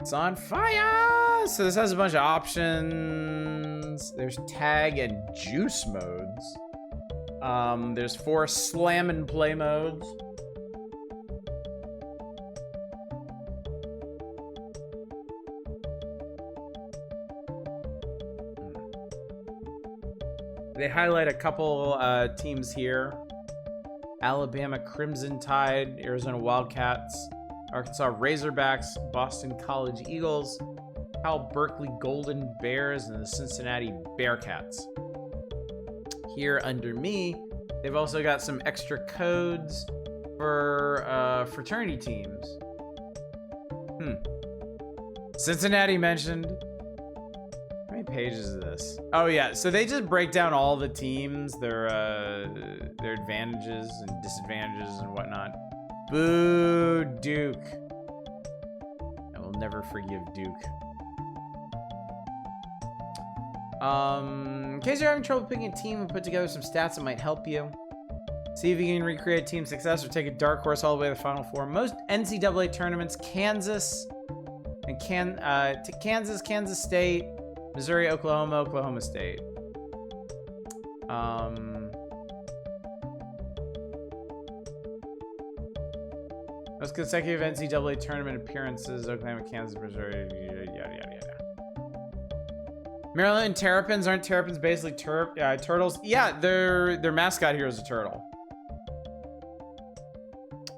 It's on fire! So this has a bunch of options. There's tag and juice modes. There's 4 slam and play modes. They highlight a couple teams here. Alabama Crimson Tide, Arizona Wildcats, Arkansas Razorbacks, Boston College Eagles, Cal Berkeley Golden Bears, and the Cincinnati Bearcats. Here under me, they've also got some extra codes for fraternity teams. Cincinnati mentioned. How many pages is this? Oh yeah, so they just break down all the teams, their advantages and disadvantages and whatnot. Boo, Duke. I will never forgive Duke. In case you're having trouble picking a team, and put together some stats that might help you. See if you can recreate team success or take a dark horse all the way to the Final Four. Most NCAA tournaments, Kansas, Kansas State, Missouri, Oklahoma, Oklahoma State. Most consecutive NCAA tournament appearances, Oklahoma, Kansas, Missouri, yada, yada, yada. Maryland Terrapins, aren't Terrapins basically turtles? Yeah, their mascot here is a turtle.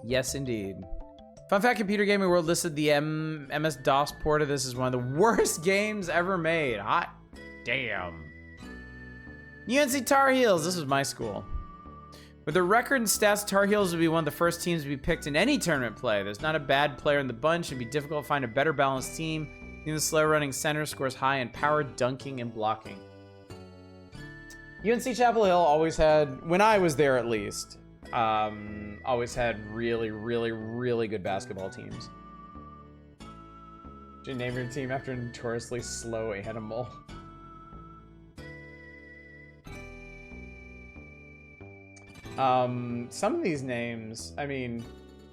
Yes, indeed. Fun fact, Computer Gaming World listed the MS-DOS port of this as one of the worst games ever made. Hot damn. UNC Tar Heels, this was my school. With a record in stats, Tar Heels would be one of the first teams to be picked in any tournament play. There's not a bad player in the bunch. It'd be difficult to find a better balanced team. Even the slow-running center scores high in power, dunking, and blocking. UNC Chapel Hill always had, when I was there at least, always had really, really, really good basketball teams. Should you name your team after a notoriously slow animal? Some of these names, I mean,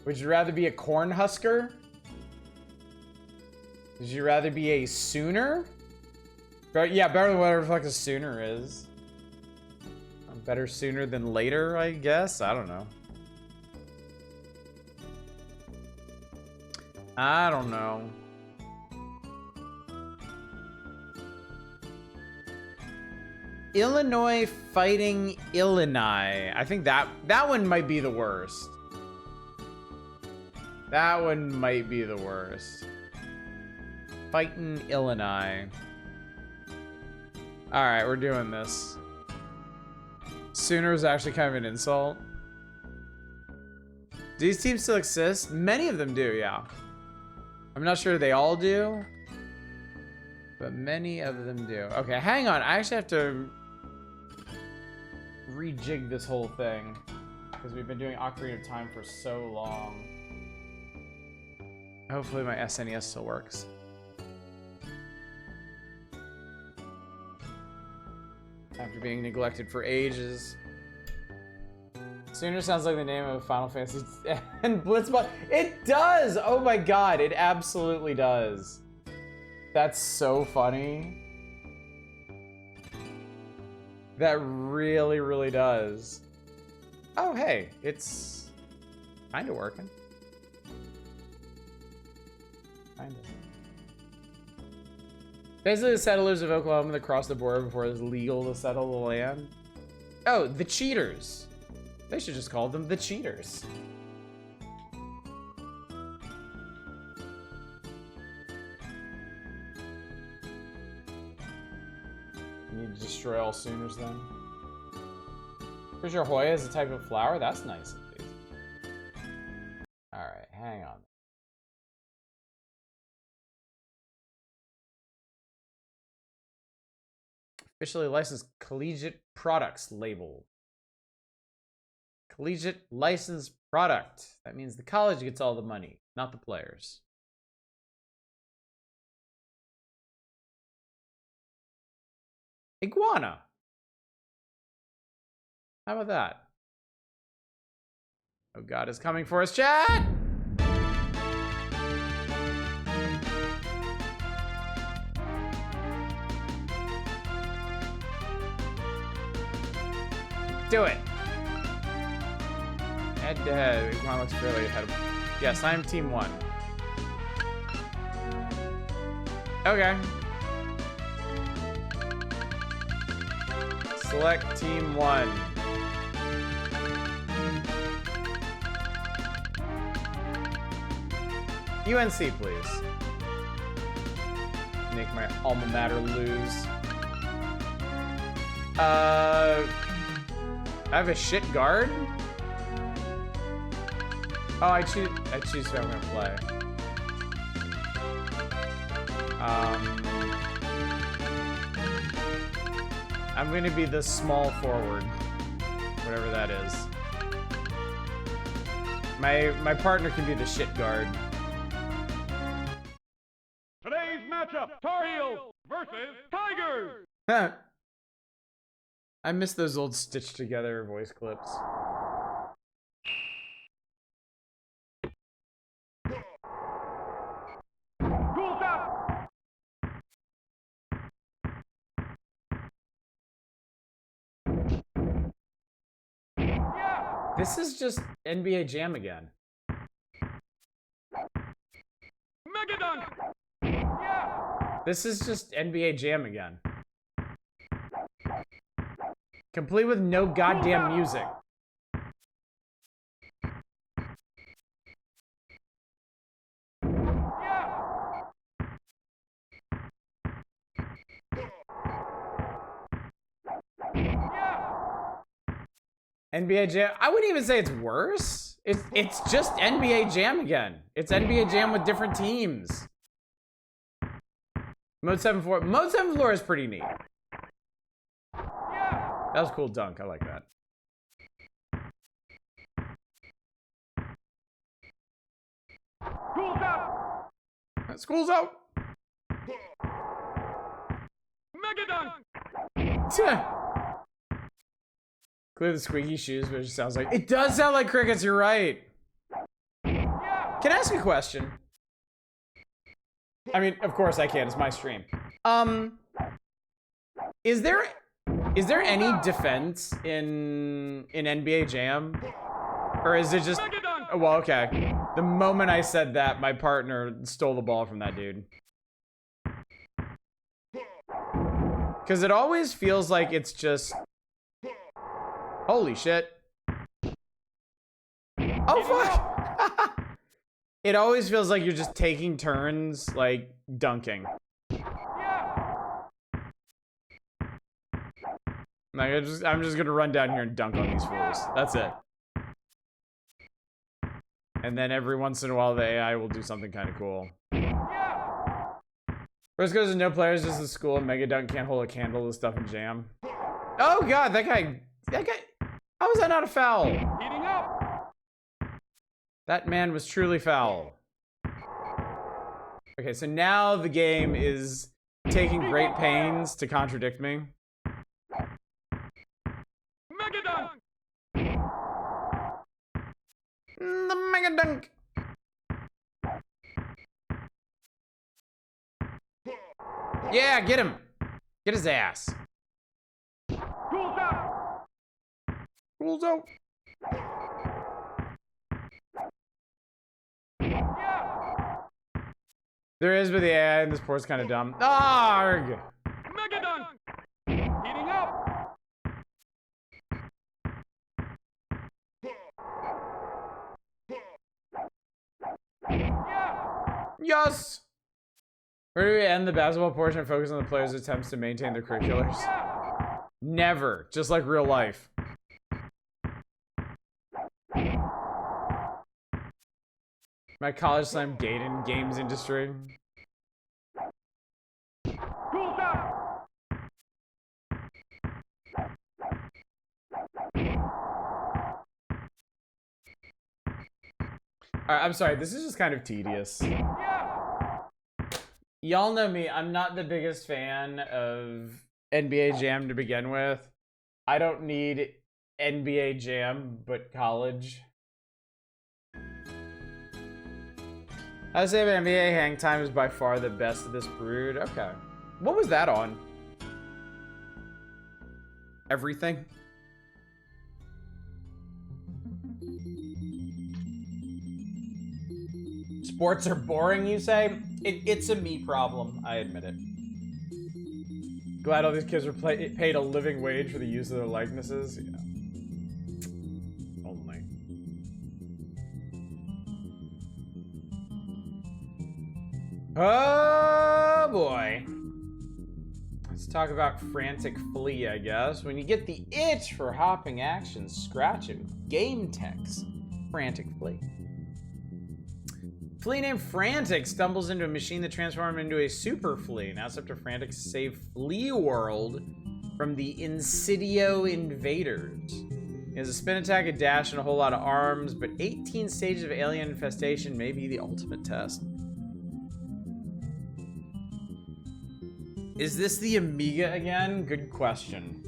would you rather be a Cornhusker? Would you rather be a Sooner? Yeah, better than whatever the fuck a Sooner is. Better sooner than later, I guess. I don't know. I don't know. Illinois fighting Illinois. I think that one might be the worst. That one might be the worst. Fighting Illinois. All right, we're doing this. Sooner is actually kind of an insult. Do these teams still exist? Many of them do, yeah. I'm not sure they all do, but many of them do. Okay, hang on. I actually have to rejig this whole thing because we've been doing Ocarina of Time for so long. Hopefully my SNES still works. After being neglected for ages. Sooner sounds like the name of Final Fantasy and Blitzball. It does! Oh my god, it absolutely does. That's so funny. That really, really does. Oh, hey, it's kind of working. Kind of. Basically, the settlers of Oklahoma that crossed the border before it was legal to settle the land. Oh, the cheaters. They should just call them the cheaters. You need to destroy all Sooners then. Pretty sure Hoya is a type of flower. That's nice. All right, hang on. Officially licensed collegiate products label. Collegiate licensed product. That means the college gets all the money, not the players. Iguana. How about that? Oh, God is coming for us, chat! Do it. Head to head. Iguana looks fairly ahead of me. Yes, I'm team 1. Okay. Select team 1. UNC, please. Make my alma mater lose. I have a shit guard? Oh, I choose who I'm gonna play. I'm gonna be the small forward, whatever that is. My partner can be the shit guard. Today's matchup, Tar Heels versus Tigers. I miss those old stitched together voice clips. This is just NBA Jam again. This is just NBA Jam again. Complete with no goddamn music. NBA Jam. I wouldn't even say it's worse. It's just NBA Jam again. It's NBA Jam with different teams. Mode 7 floor. Mode 7 floor is pretty neat. That was a cool dunk. I like that. School's out. School's out. Mega dunk. Clear the squeaky shoes, which sounds like it does sound like crickets. You're right. Can I ask a question? I mean, of course I can. It's my stream. Is there any defense in NBA Jam, or is it just? Oh, well, okay. The moment I said that, my partner stole the ball from that dude. Because it always feels like it's just. Holy shit. Oh, fuck. It always feels like you're just taking turns, like, dunking. Like, I'm just gonna run down here and dunk on these fools. That's it. And then every once in a while, the AI will do something kind of cool. First goes to no players, just the school, and Mega Dunk can't hold a candle to stuff in Jam. Oh, God, that guy... How was that not a foul? Heating up. That man was truly foul. Okay, so now the game is taking great pains to contradict me. Mega dunk. The Mega Dunk. Yeah, get him. Get his ass. School's out. School's out. There is, but the AI in this port's kind of dumb. Arg! Mega dunk. Heating up. Yes. Where do we end the basketball portion and focus on the players' attempts to maintain their curriculars? Never. Just like real life. My college slam Dayton games industry. I'm sorry, this is just kind of tedious. Y'all know me, I'm not the biggest fan of NBA Jam to begin with. I don't need NBA Jam, but college. I say NBA Hang Time is by far the best of this brood. Okay. What was that on? Everything? Sports are boring, you say? It's a me problem, I admit it. Glad all these kids were paid a living wage for the use of their likenesses. Yeah. Only. Oh boy. Let's talk about Frantic Flea, I guess. When you get the itch for hopping action, scratch it with game text. Frantic Flea. Flea named Frantic stumbles into a machine that transforms him into a super Flea. Now it's up to Frantic to save Flea World from the Insidio invaders. He has a spin attack, a dash, and a whole lot of arms, but 18 stages of alien infestation may be the ultimate test. Is this the Amiga again? Good question.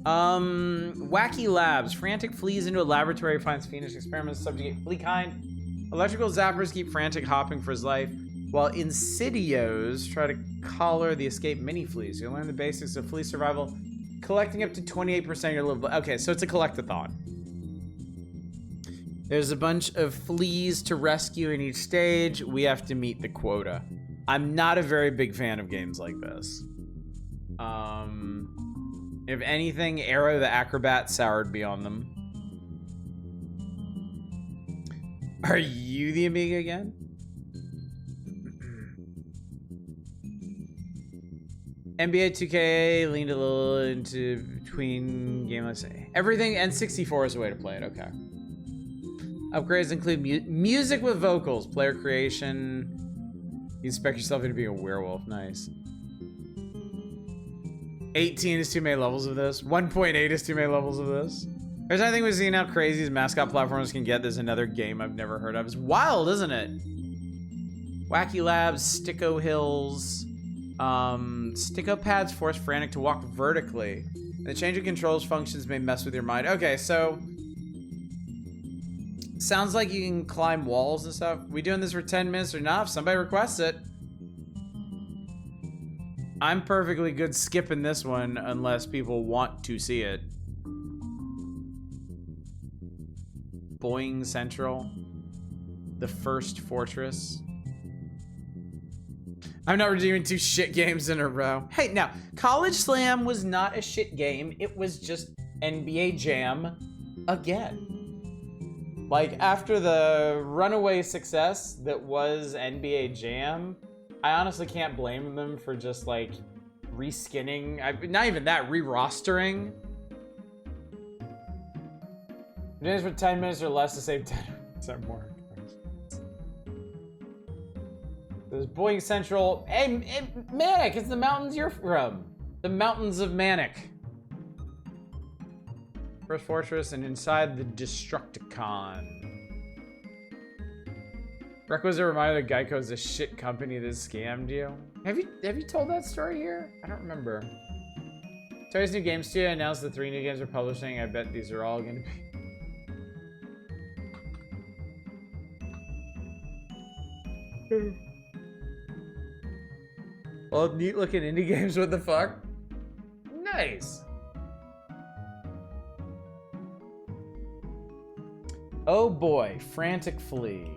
Wacky Labs. Frantic flees into a laboratory, finds Phoenix experiments to subjugate flea kind. Electrical zappers keep Frantic hopping for his life, while Insidios try to collar the escaped mini fleas. You'll learn the basics of flea survival, collecting up to 28% of your level. Okay, so it's a collectathon. There's a bunch of fleas to rescue in each stage. We have to meet the quota. I'm not a very big fan of games like this. If anything, Arrow the Acrobat soured me on them. Are you the Amiga again? NBA 2K leaned a little into between game, let's say. Everything, N64 is a way to play it, okay. Upgrades include music with vocals, player creation. You expect yourself into being a werewolf, nice. 18 is too many levels of this. 1.8 is too many levels of this. There's anything we've seen how crazy these mascot platformers can get. There's another game I've never heard of. It's wild, isn't it? Wacky Labs, Sticko Hills. Sticko pads force Frantic to walk vertically. The change of controls functions may mess with your mind. Okay, so sounds like you can climb walls and stuff. We doing this for 10 minutes or not? If somebody requests it. I'm perfectly good skipping this one unless people want to see it. Boing Central. The First Fortress. I'm not redeeming 2 shit games in a row. Hey, now, College Slam was not a shit game. It was just NBA Jam again. Like, after the runaway success that was NBA Jam, I honestly can't blame them for just, like, reskinning. Not even that, re-rostering. It for 10 minutes or less to save 10% more. There's Boing Central. Hey, Manic, it's the mountains you're from. The mountains of Manic. First Fortress and inside the Destructicon. Requisite reminder that Geico is a shit company that scammed you. Have you told that story here? I don't remember. Toy's new game studio announced the 3 new games they're publishing. I bet these are all gonna be. All neat looking indie games, what the fuck? Nice. Oh boy, Frantic Flea.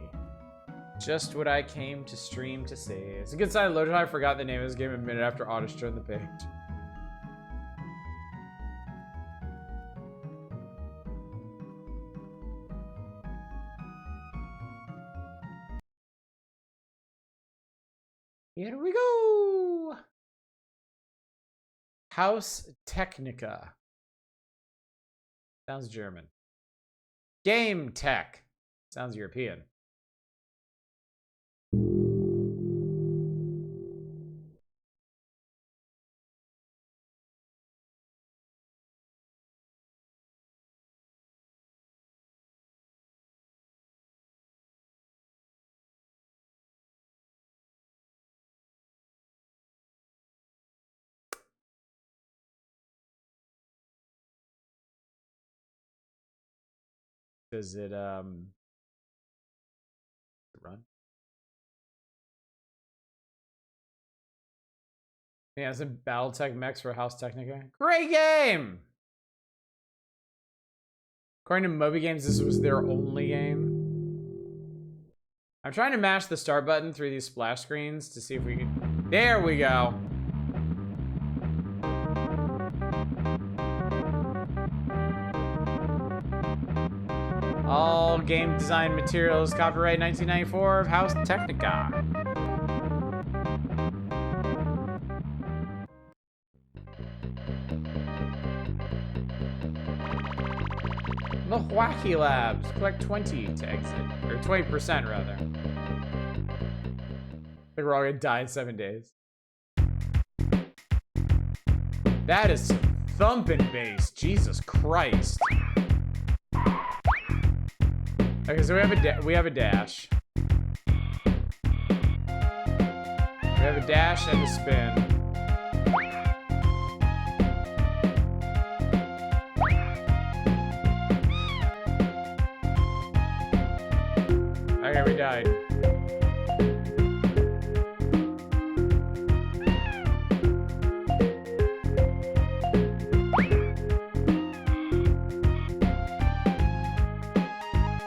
Just what I came to stream to say. It's a good sign loaded. I forgot the name of this game a minute after Otis joined the page. Here we go. Haus Technica. Sounds German. Game Tech. Sounds European. Does it run? Yeah, it's a Battletech mechs for Haus Technica. Great game! According to Moby Games, this was their only game. I'm trying to mash the start button through these splash screens to see if we can... There we go! All game design materials, copyright 1994 of Haus Technica. The Wacky Labs. Collect 20 to exit. Or 20% rather. I think we're all gonna die in 7 days. That is some thumping bass. Jesus Christ. Okay, so we have a dash. a dash and a spin. Okay, we died.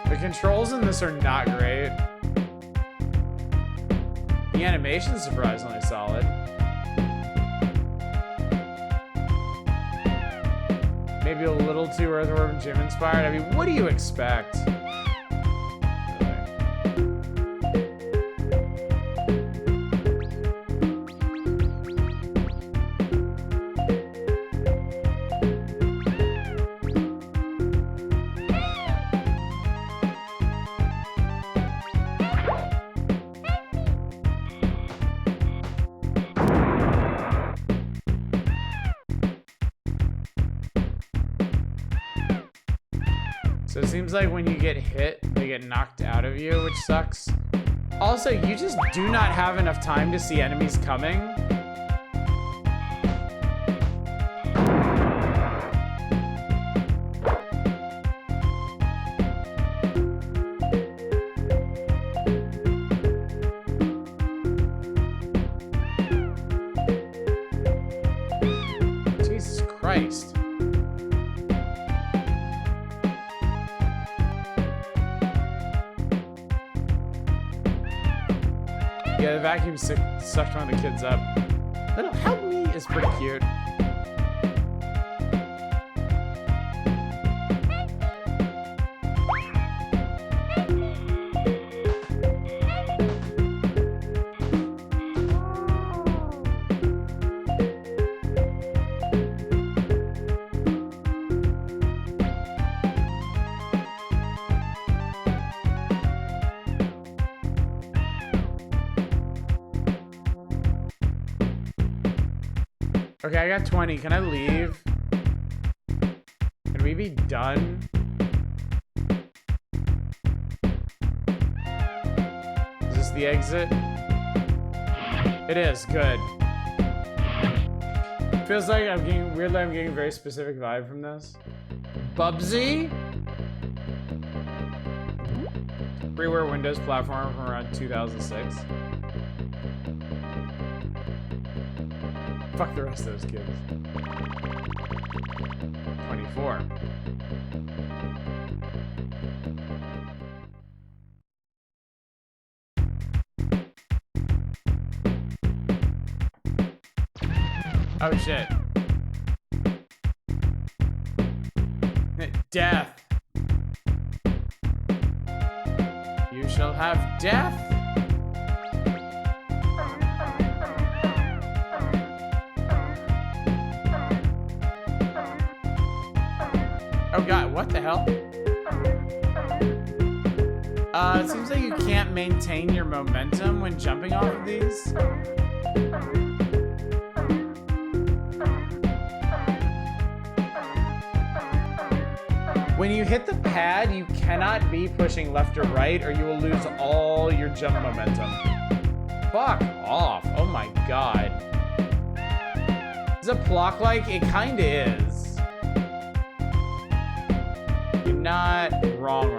The controls in this are not great. The animation's surprisingly solid. Maybe a little too Earthworm Jim inspired. I mean, what do you expect? So it seems like when you get hit, they get knocked out of you, which sucks. Also, you just do not have enough time to see enemies coming. Jesus Christ. Yeah, the vacuum sucked one of the kids up. Little Help Me is pretty cute. Okay, I got 20. Can I leave? Can we be done? Is this the exit? It is. Good. Feels like I'm getting weirdly. I'm getting a very specific vibe from this. Bubsy? Freeware Windows platform from around 2006. Fuck the rest of those kids. 24. Oh shit. Death. You shall have death. Oh god, what the hell? It seems like you can't maintain your momentum when jumping off of these. When you hit the pad, you cannot be pushing left or right or you will lose all your jump momentum. Fuck off. Oh my god. Is it block-like? It kinda is. You're not wrong.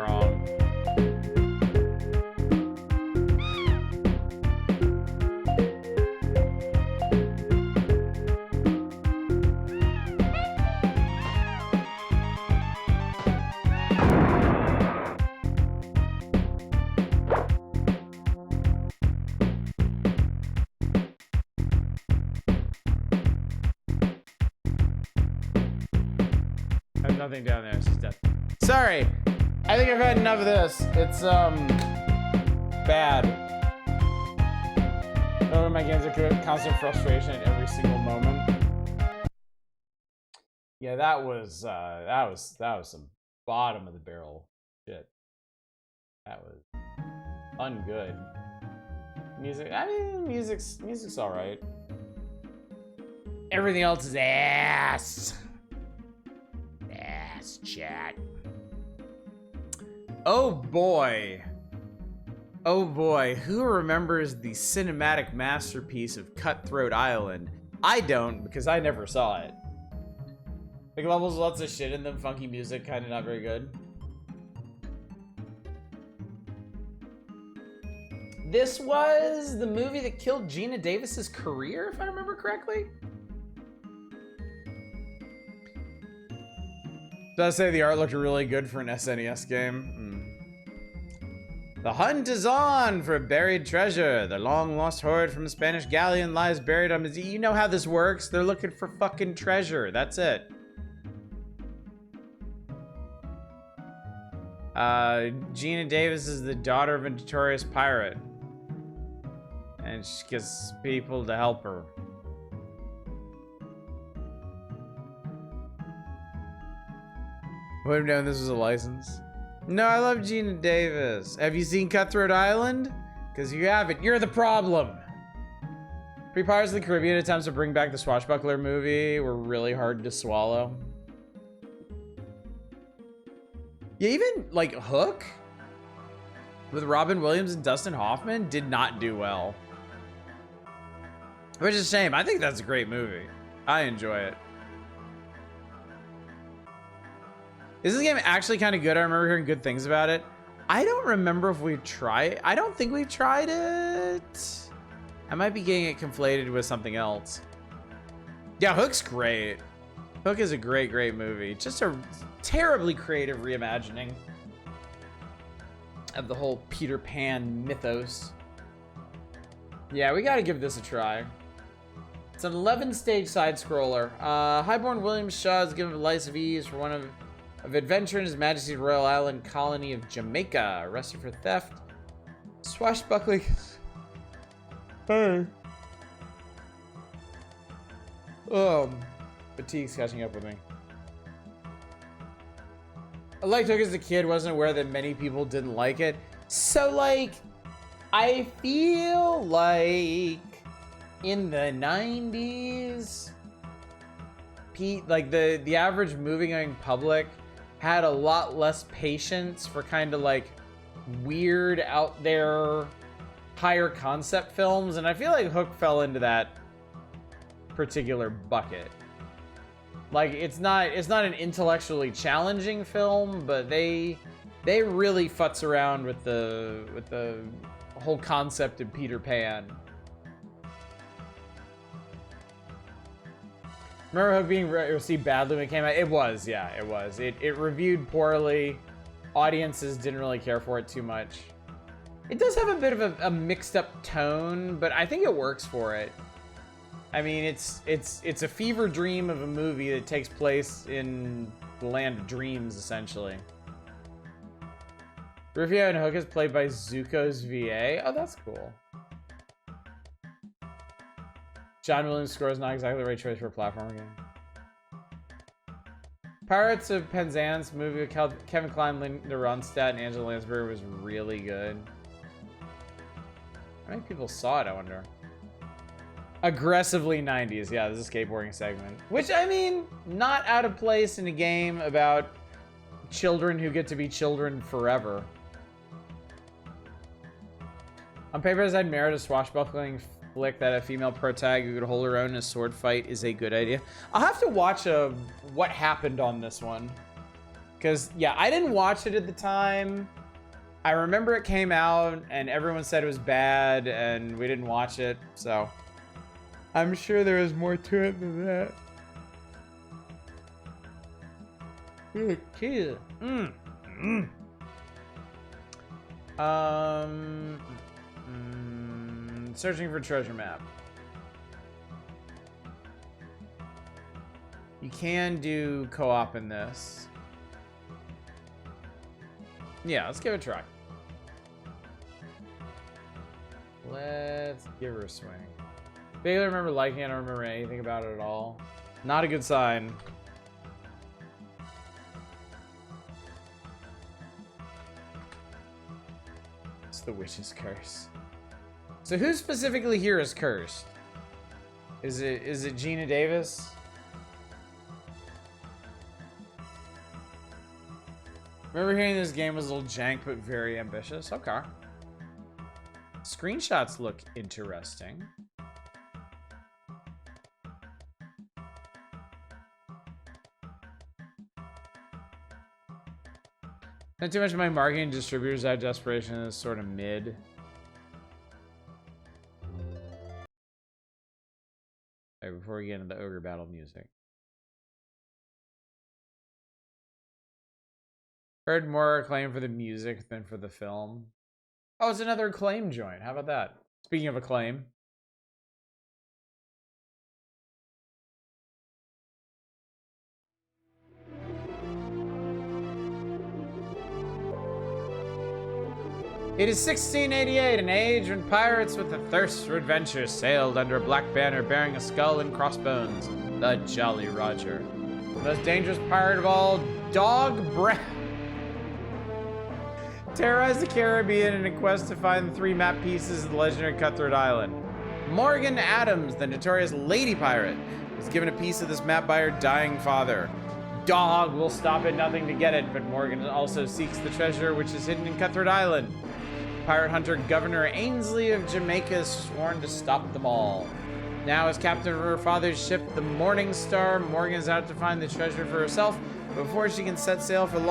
There's nothing down there, it's just death. Sorry, I think I've had enough of this. It's, bad. Oh, my games are constant frustration at every single moment. Yeah, that was some bottom of the barrel shit. That was ungood. Music, I mean, music's all right. Everything else is ass. Ass chat. Oh boy. Oh boy, who remembers the cinematic masterpiece of Cutthroat Island? I don't, because I never saw it. Big levels, lots of shit in them, funky music, kind of not very good. This was the movie that killed Gina Davis's career, if I remember correctly. Did I say the art looked really good for an SNES game? The hunt is on for buried treasure. The long-lost hoard from a Spanish galleon lies buried on the... You know how this works. They're looking for fucking treasure. That's it. Gina Davis is the daughter of a notorious pirate. And she gets people to help her. Would have known this was a license. No, I love Gina Davis. Have you seen Cutthroat Island? Because you haven't. You're the problem. Pre-Pirates of the Caribbean attempts to bring back the Swashbuckler movie were really hard to swallow. Yeah, even, like, Hook? With Robin Williams and Dustin Hoffman did not do well. Which is a shame. I think that's a great movie. I enjoy it. Is this game actually kind of good? I remember hearing good things about it. I don't remember if we've tried. I don't think we've tried it. I might be getting it conflated with something else. Yeah, Hook's great. Hook is a great, great movie. Just a terribly creative reimagining of the whole Peter Pan mythos. Yeah, we gotta give this a try. It's an 11-stage side-scroller. Highborn William Shaw is given a license of ease for one of adventure in His Majesty's Royal Island colony of Jamaica. Arrested for theft. Swashbuckling. Hey. Fatigue's catching up with me. I liked Hook as a kid, wasn't aware that many people didn't like it. So, like, I feel like in the 90s, like the average movie-going public had a lot less patience for kind of like weird out there higher concept films, and I feel like Hook fell into that particular bucket. Like it's not an intellectually challenging film, but they really futz around with the whole concept of Peter Pan. Remember Hook being received badly when it came out? It was, yeah, it was. It reviewed poorly. Audiences didn't really care for it too much. It does have a bit of a mixed up tone, but I think it works for it. I mean, it's a fever dream of a movie that takes place in the land of dreams, essentially. Rufio and Hook is played by Zuko's VA. Oh, that's cool. John Williams' score is not exactly the right choice for a platform game. Pirates of Penzance movie with Kevin Kline, Linda Ronstadt, and Angela Lansbury was really good. How many people saw it, I wonder? Aggressively 90s. Yeah, there's a skateboarding segment. Which, I mean, not out of place in a game about children who get to be children forever. On paper, as I'd merit a swashbuckling flick that a female protag who could hold her own in a sword fight is a good idea. I'll have to watch what happened on this one. Because, yeah, I didn't watch it at the time. I remember it came out and everyone said it was bad and we didn't watch it, so I'm sure there was more to it than that. Okay. Searching for treasure map. You can do co-op in this. Yeah, let's give it a try. Let's give her a swing. Vaguely remember liking it. I don't remember anything about it at all. Not a good sign. It's the witch's curse. So who specifically here is cursed? Is it Gina Davis? Remember hearing this game was a little jank but very ambitious. Okay. Screenshots look interesting. Not too much of my marketing distributors out of desperation is sort of mid. Alright, before we get into the ogre battle music. Heard more acclaim for the music than for the film. Oh, it's another acclaim joint. How about that? Speaking of acclaim. It is 1688, an age when pirates with a thirst for adventure sailed under a black banner bearing a skull and crossbones, the Jolly Roger. The most dangerous pirate of all, Dog Breath, terrorized the Caribbean in a quest to find the 3 map pieces of the legendary Cutthroat Island. Morgan Adams, the notorious lady pirate, was given a piece of this map by her dying father. Dog will stop at nothing to get it, but Morgan also seeks the treasure which is hidden in Cutthroat Island. Pirate hunter Governor Ainsley of Jamaica is sworn to stop them all. Now, as captain of her father's ship, the Morning Star, Morgan is out to find the treasure for herself. Before she can set sail for the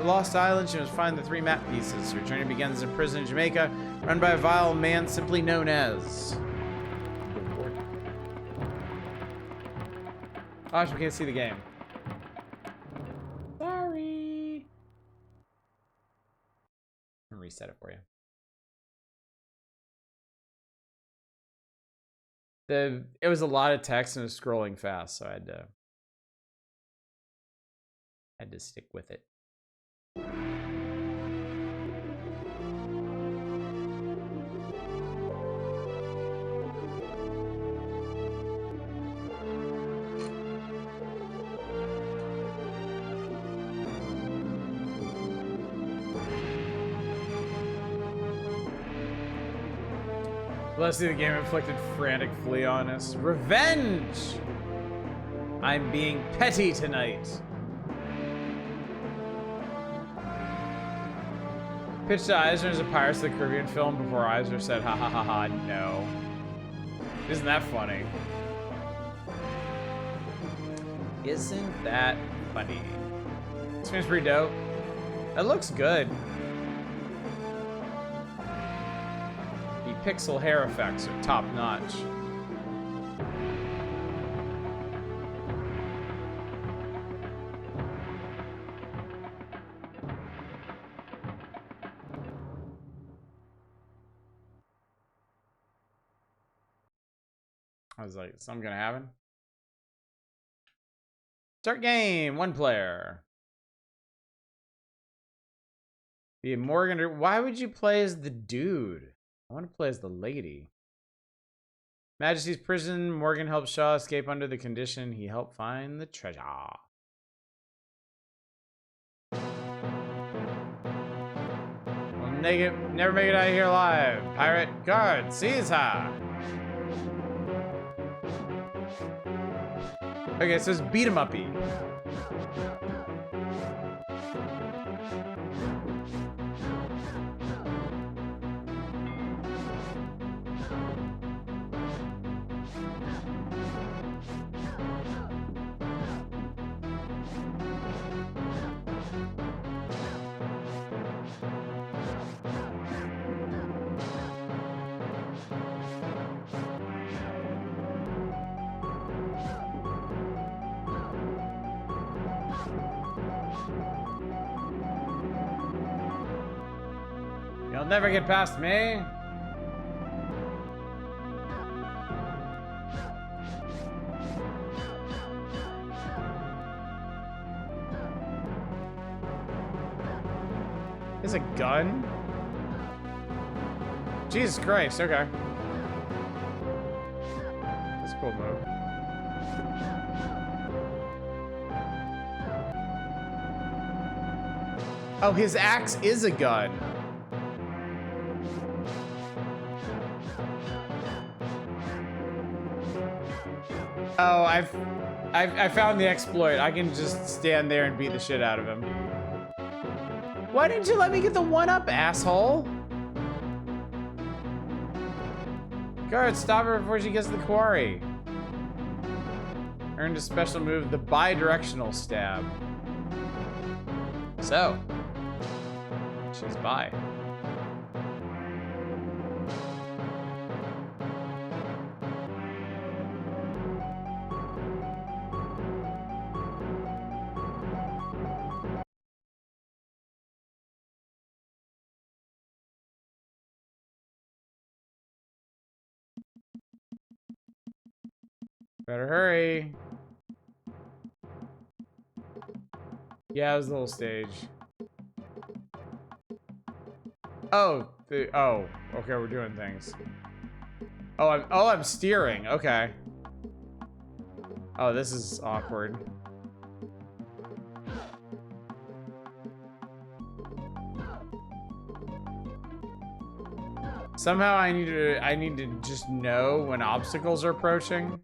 Lost Island, she must find the 3 map pieces. Her journey begins in prison in Jamaica, run by a vile man simply known as... Gosh, we can't see the game. Sorry. I'll reset it for you. It was a lot of text and it was scrolling fast, so I had to stick with it. Let's see, the game inflicted Frantic Flea on us. Revenge! I'm being petty tonight. Pitched to Eisner as a Pirates of the Caribbean film before Eisner said, ha ha ha ha, no. Isn't that funny? Isn't that funny? This game's pretty dope. It looks good. The pixel hair effects are top notch. I was like, something gonna happen? Start game, 1 player. Be Morgan, or why would you play as the dude? I want to play as the lady. Majesty's prison. Morgan helps Shaw escape under the condition he helped find the treasure. We'll never make it out of here alive. Pirate guard, seize her. Okay, so it's beat 'em uppy. You'll never get past me. There's a gun? Jesus Christ, okay. That's a cool move. Oh, his axe is a gun. Oh, I found the exploit. I can just stand there and beat the shit out of him. Why didn't you let me get the 1-up, asshole? Guard, stop her before she gets to the quarry. Earned a special move, the bi-directional stab. So, she's bi. Better hurry. Yeah, it was the whole stage. Oh, oh, okay, we're doing things. Oh, I'm steering. Okay. Oh, this is awkward. Somehow I need to just know when obstacles are approaching.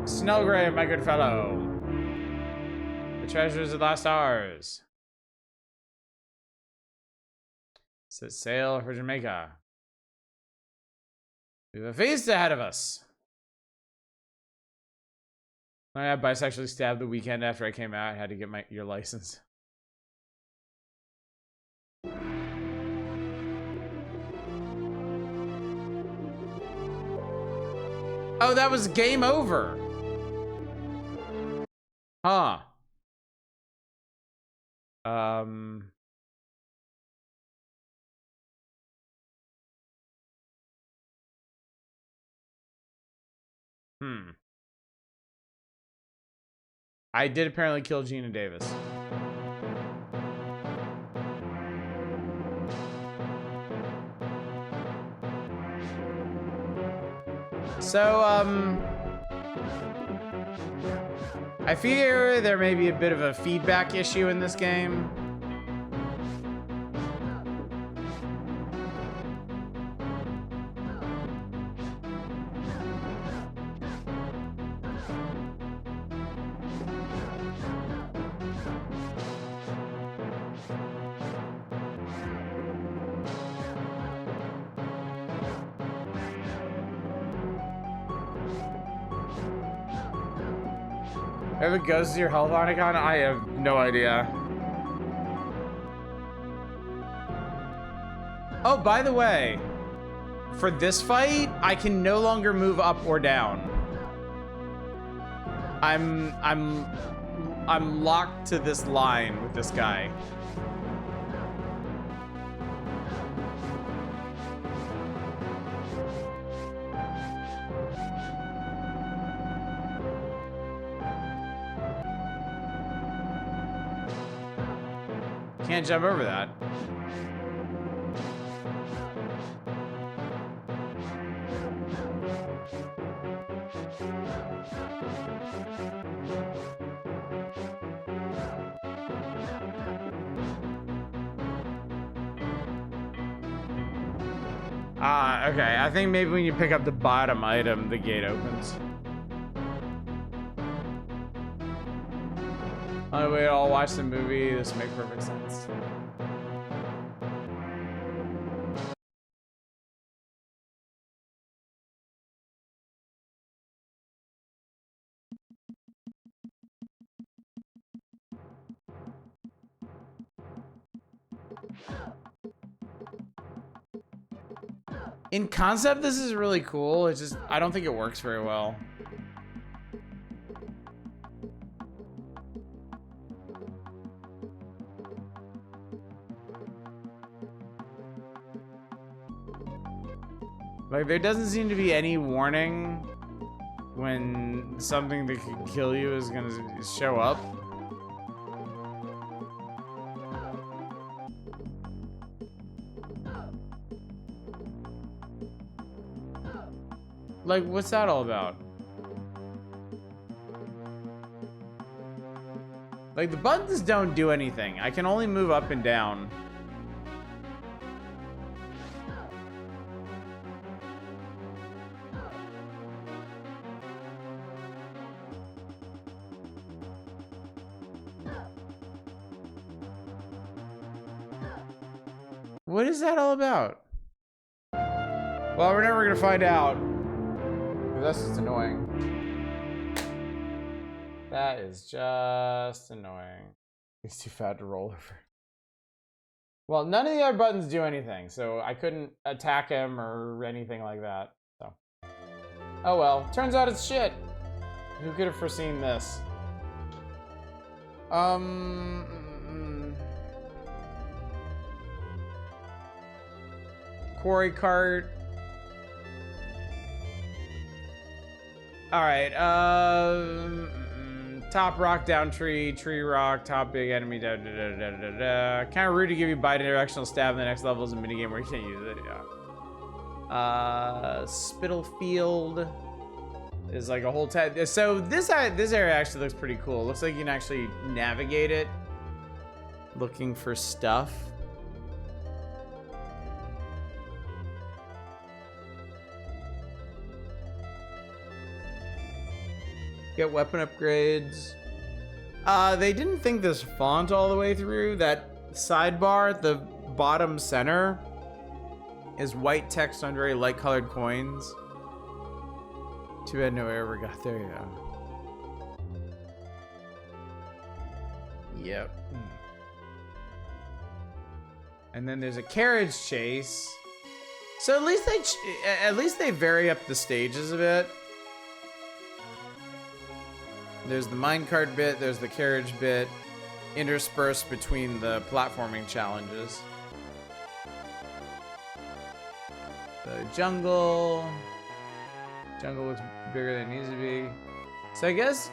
Snellgrave, my good fellow. The treasures of the lost stars. Set sail for Jamaica. We have a feast ahead of us. I got bisexually stabbed the weekend after I came out. I had to get your license. Oh, that was game over. Huh. I did apparently kill Gina Davis. So, I fear there may be a bit of a feedback issue in this game. If it goes to your health icon, I have no idea. Oh, by the way, for this fight, I can no longer move up or down. I'm locked to this line with this guy. Can't jump over that. Okay. I think maybe when you pick up the bottom item, the gate opens. Oh, wait, I'll watch the movie. This makes perfect sense. In concept, this is really cool. It's just, I don't think it works very well. Like, there doesn't seem to be any warning when something that could kill you is gonna show up. Like, what's that all about? Like, the buttons don't do anything. I can only move up and down. What is that all about? Well, we're never gonna find out. That's just annoying. That is just annoying. He's too fat to roll over. Well, none of the other buttons do anything, so I couldn't attack him or anything like that. So, oh well. Turns out it's shit. Who could have foreseen this? Quarry cart. All right. Top rock, down tree, tree rock, top big enemy. Da da da da da da. Kind of rude to give you bi-directional stab in the next level is a minigame where you can't use it. Yeah. Spittlefield is like a whole type. So this area actually looks pretty cool. It looks like you can actually navigate it, looking for stuff. Get weapon upgrades. They didn't think this font all the way through. That sidebar at the bottom center is white text on very light colored coins. Too bad no air ever got there, yeah. Yep. And then there's a carriage chase. So at least they vary up the stages a bit. There's the minecart bit, there's the carriage bit, interspersed between the platforming challenges. The jungle. Jungle looks bigger than it needs to be. So I guess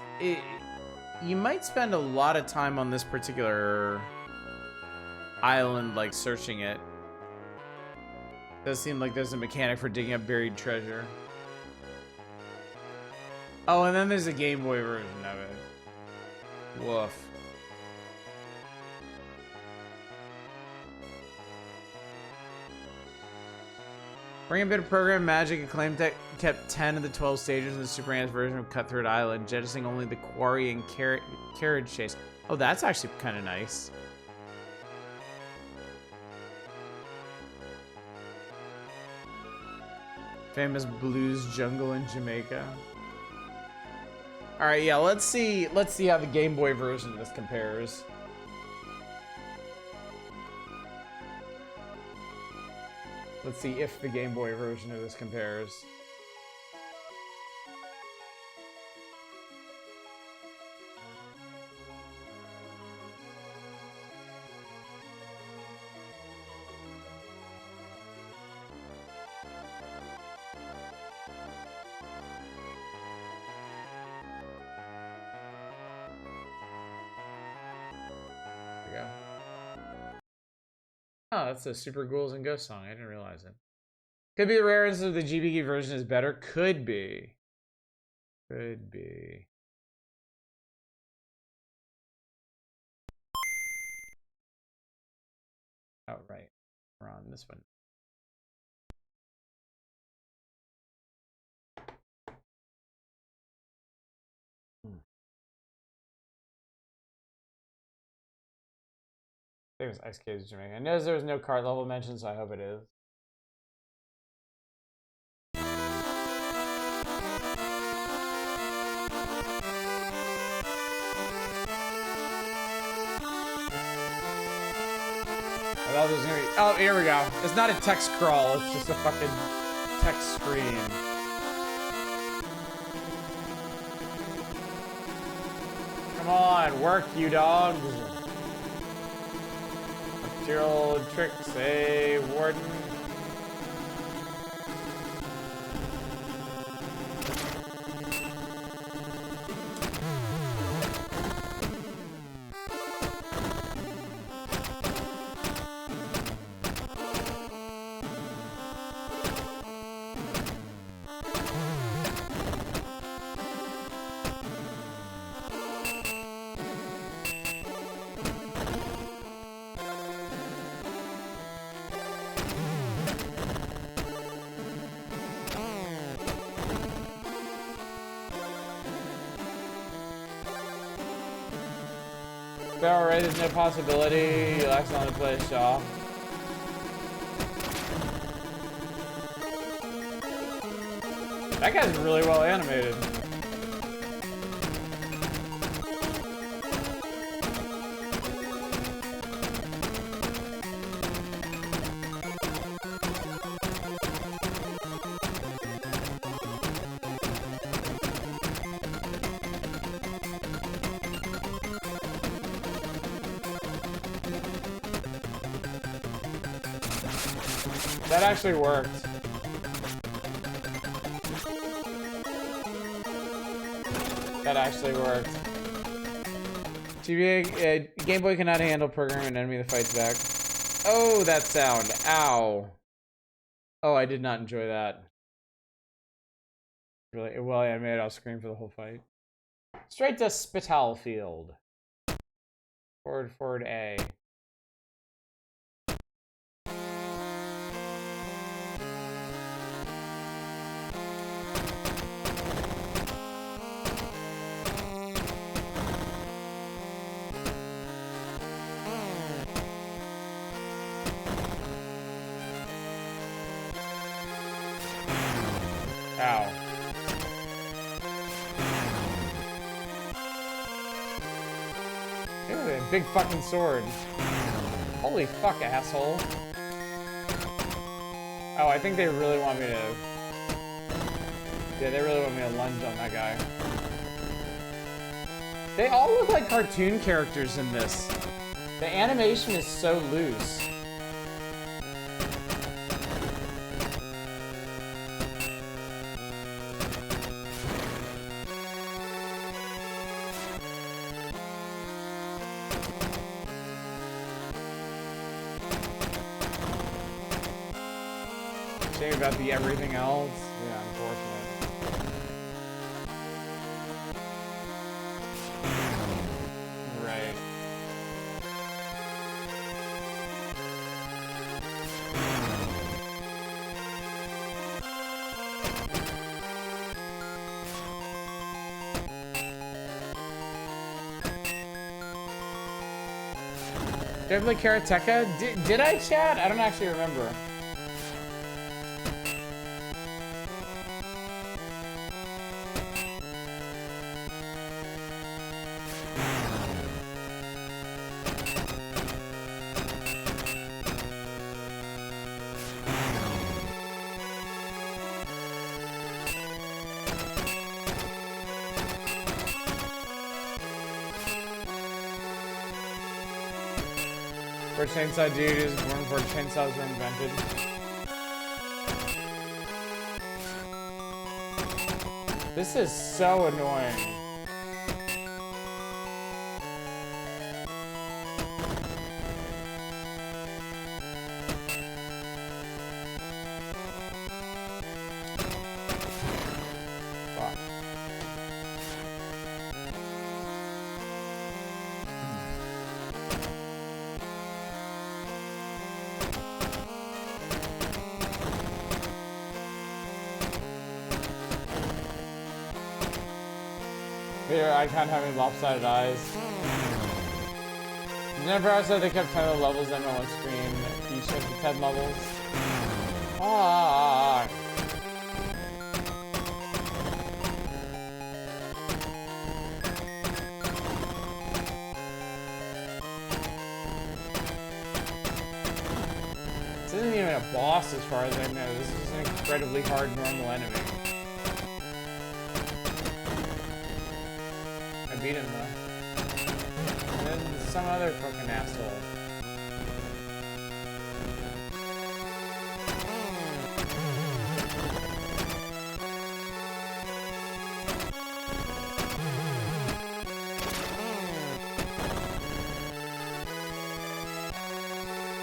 you might spend a lot of time on this particular island, like searching it. Does seem like there's a mechanic for digging up buried treasure. Oh, and then there's a Game Boy version of it. Woof. Bring a bit of program magic. Acclaim Tech kept 10 of the 12 stages in the Super NES version of Cutthroat Island, jettisoning only the quarry and carriage chase. Oh, that's actually kind of nice. Famous blues jungle in Jamaica. All right, yeah, let's see how the Game Boy version of this compares. Let's see if the Game Boy version of this compares. Oh, that's a Super Ghouls and Ghosts song. I didn't realize it. Could be the rareness of the GBG version is better. Could be. Could be. Oh, right. We're on this one. I think it was Ice Caves Jamaica. I know there was no cart level mentioned, so I hope it is. I thought it was gonna be. Oh, here we go. It's not a text crawl, it's just a fucking text screen. Come on, work, you dogs. Material tricks, hey, warden. Barrel right, there's no possibility. You'll accidentally play a Shaw. That guy's really well animated. That actually worked. That actually worked. GBA, Game Boy cannot handle programming an enemy that fights back. Oh, that sound. Ow. Oh, I did not enjoy that. Really well animated. I'll scream for the whole fight. Straight to Spital Field. Forward A. Ow. Look at that big fucking sword. Holy fuck, asshole. Oh, I think they really want me to... Yeah, they really want me to lunge on that guy. They all look like cartoon characters in this. The animation is so loose. Shame about the everything else. Yeah, unfortunate. Right. Did I play Karateka? Did I, chat? I don't actually remember. Where Chainsaw Dude is born before chainsaws were invented. This is so annoying. Fuck. Here, I can't have any lopsided eyes. Never I said they kept 10 of the levels in on one screen. Each of the 10 levels. Ah. This isn't even a boss as far as I know. This is an incredibly hard normal enemy. I beat him though. And then some other fucking asshole.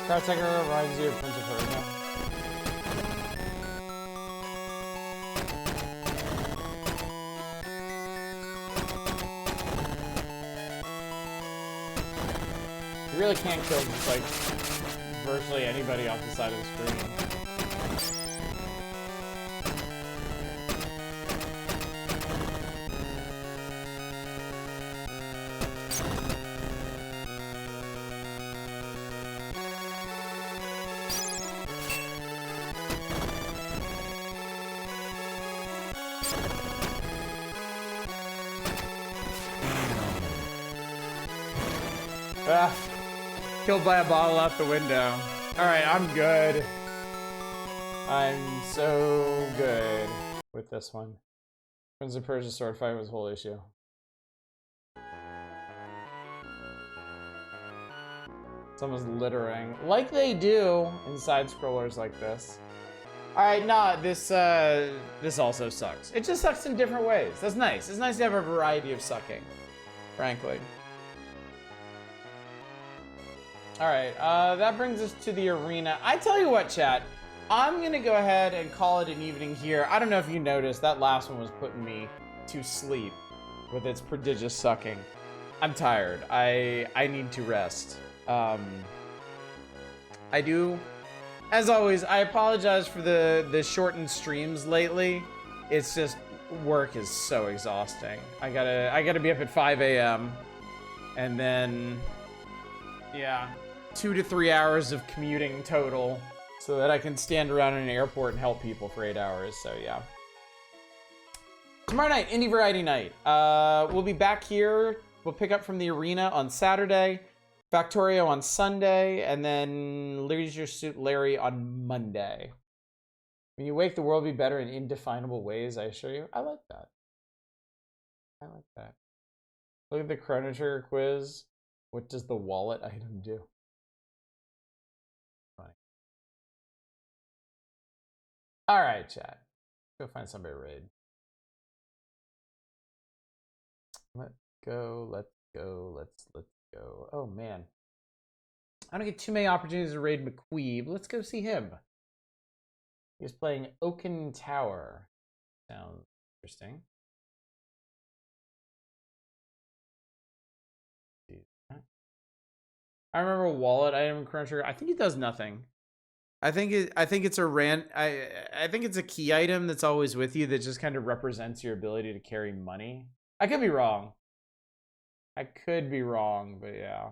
Karateka reminds you of Prince of Persia. You really can't kill just like virtually anybody off the side of the screen. Ah, killed by a bottle out the window. All right, I'm good. I'm so good with this one. Prince of Persia sword fight was a whole issue. Someone's littering, like they do in side scrollers like this. All right, nah, this also sucks. It just sucks in different ways. That's nice. It's nice to have a variety of sucking, frankly. All right, that brings us to the arena. I tell you what, chat, I'm gonna go ahead and call it an evening here. I don't know if you noticed, that last one was putting me to sleep with its prodigious sucking. I'm tired. I need to rest. I do, as always, I apologize for the shortened streams lately. It's just, work is so exhausting. I gotta be up at 5 a.m. and then, yeah, 2 to 3 hours of commuting total so that I can stand around in an airport and help people for 8 hours, so yeah. Tomorrow night, Indie Variety Night. We'll be back here. We'll pick up from the arena on Saturday, Factorio on Sunday, and then Leisure Suit Larry on Monday. When you wake, the world will be better in indefinable ways, I assure you. I like that. I like that. Look at the Chrono Trigger quiz. What does the wallet item do? Funny. All right, chat. Go find somebody to raid. Let's go. Let's go. Let's go. Oh man, I don't get too many opportunities to raid McQueeb. Let's go see him. He's playing Oaken Tower. Sounds interesting. I remember a wallet item in Chrono Trigger. I think it does nothing. I think it's a I think it's a key item that's always with you that just kind of represents your ability to carry money. I could be wrong. I could be wrong, but yeah.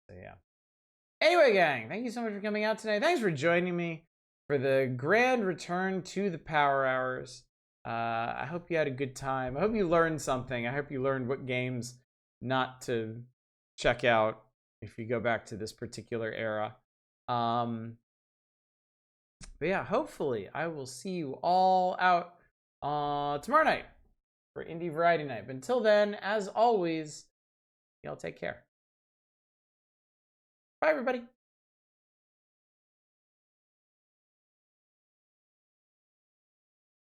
So yeah. Anyway, gang, thank you so much for coming out today. Thanks for joining me for the grand return to the Power Hours. I hope you had a good time. I hope you learned something. I hope you learned what games not to check out if you go back to this particular era. But yeah, hopefully I will see you all out tomorrow night for Indie Variety Night. But until then, as always, y'all take care. Bye, everybody.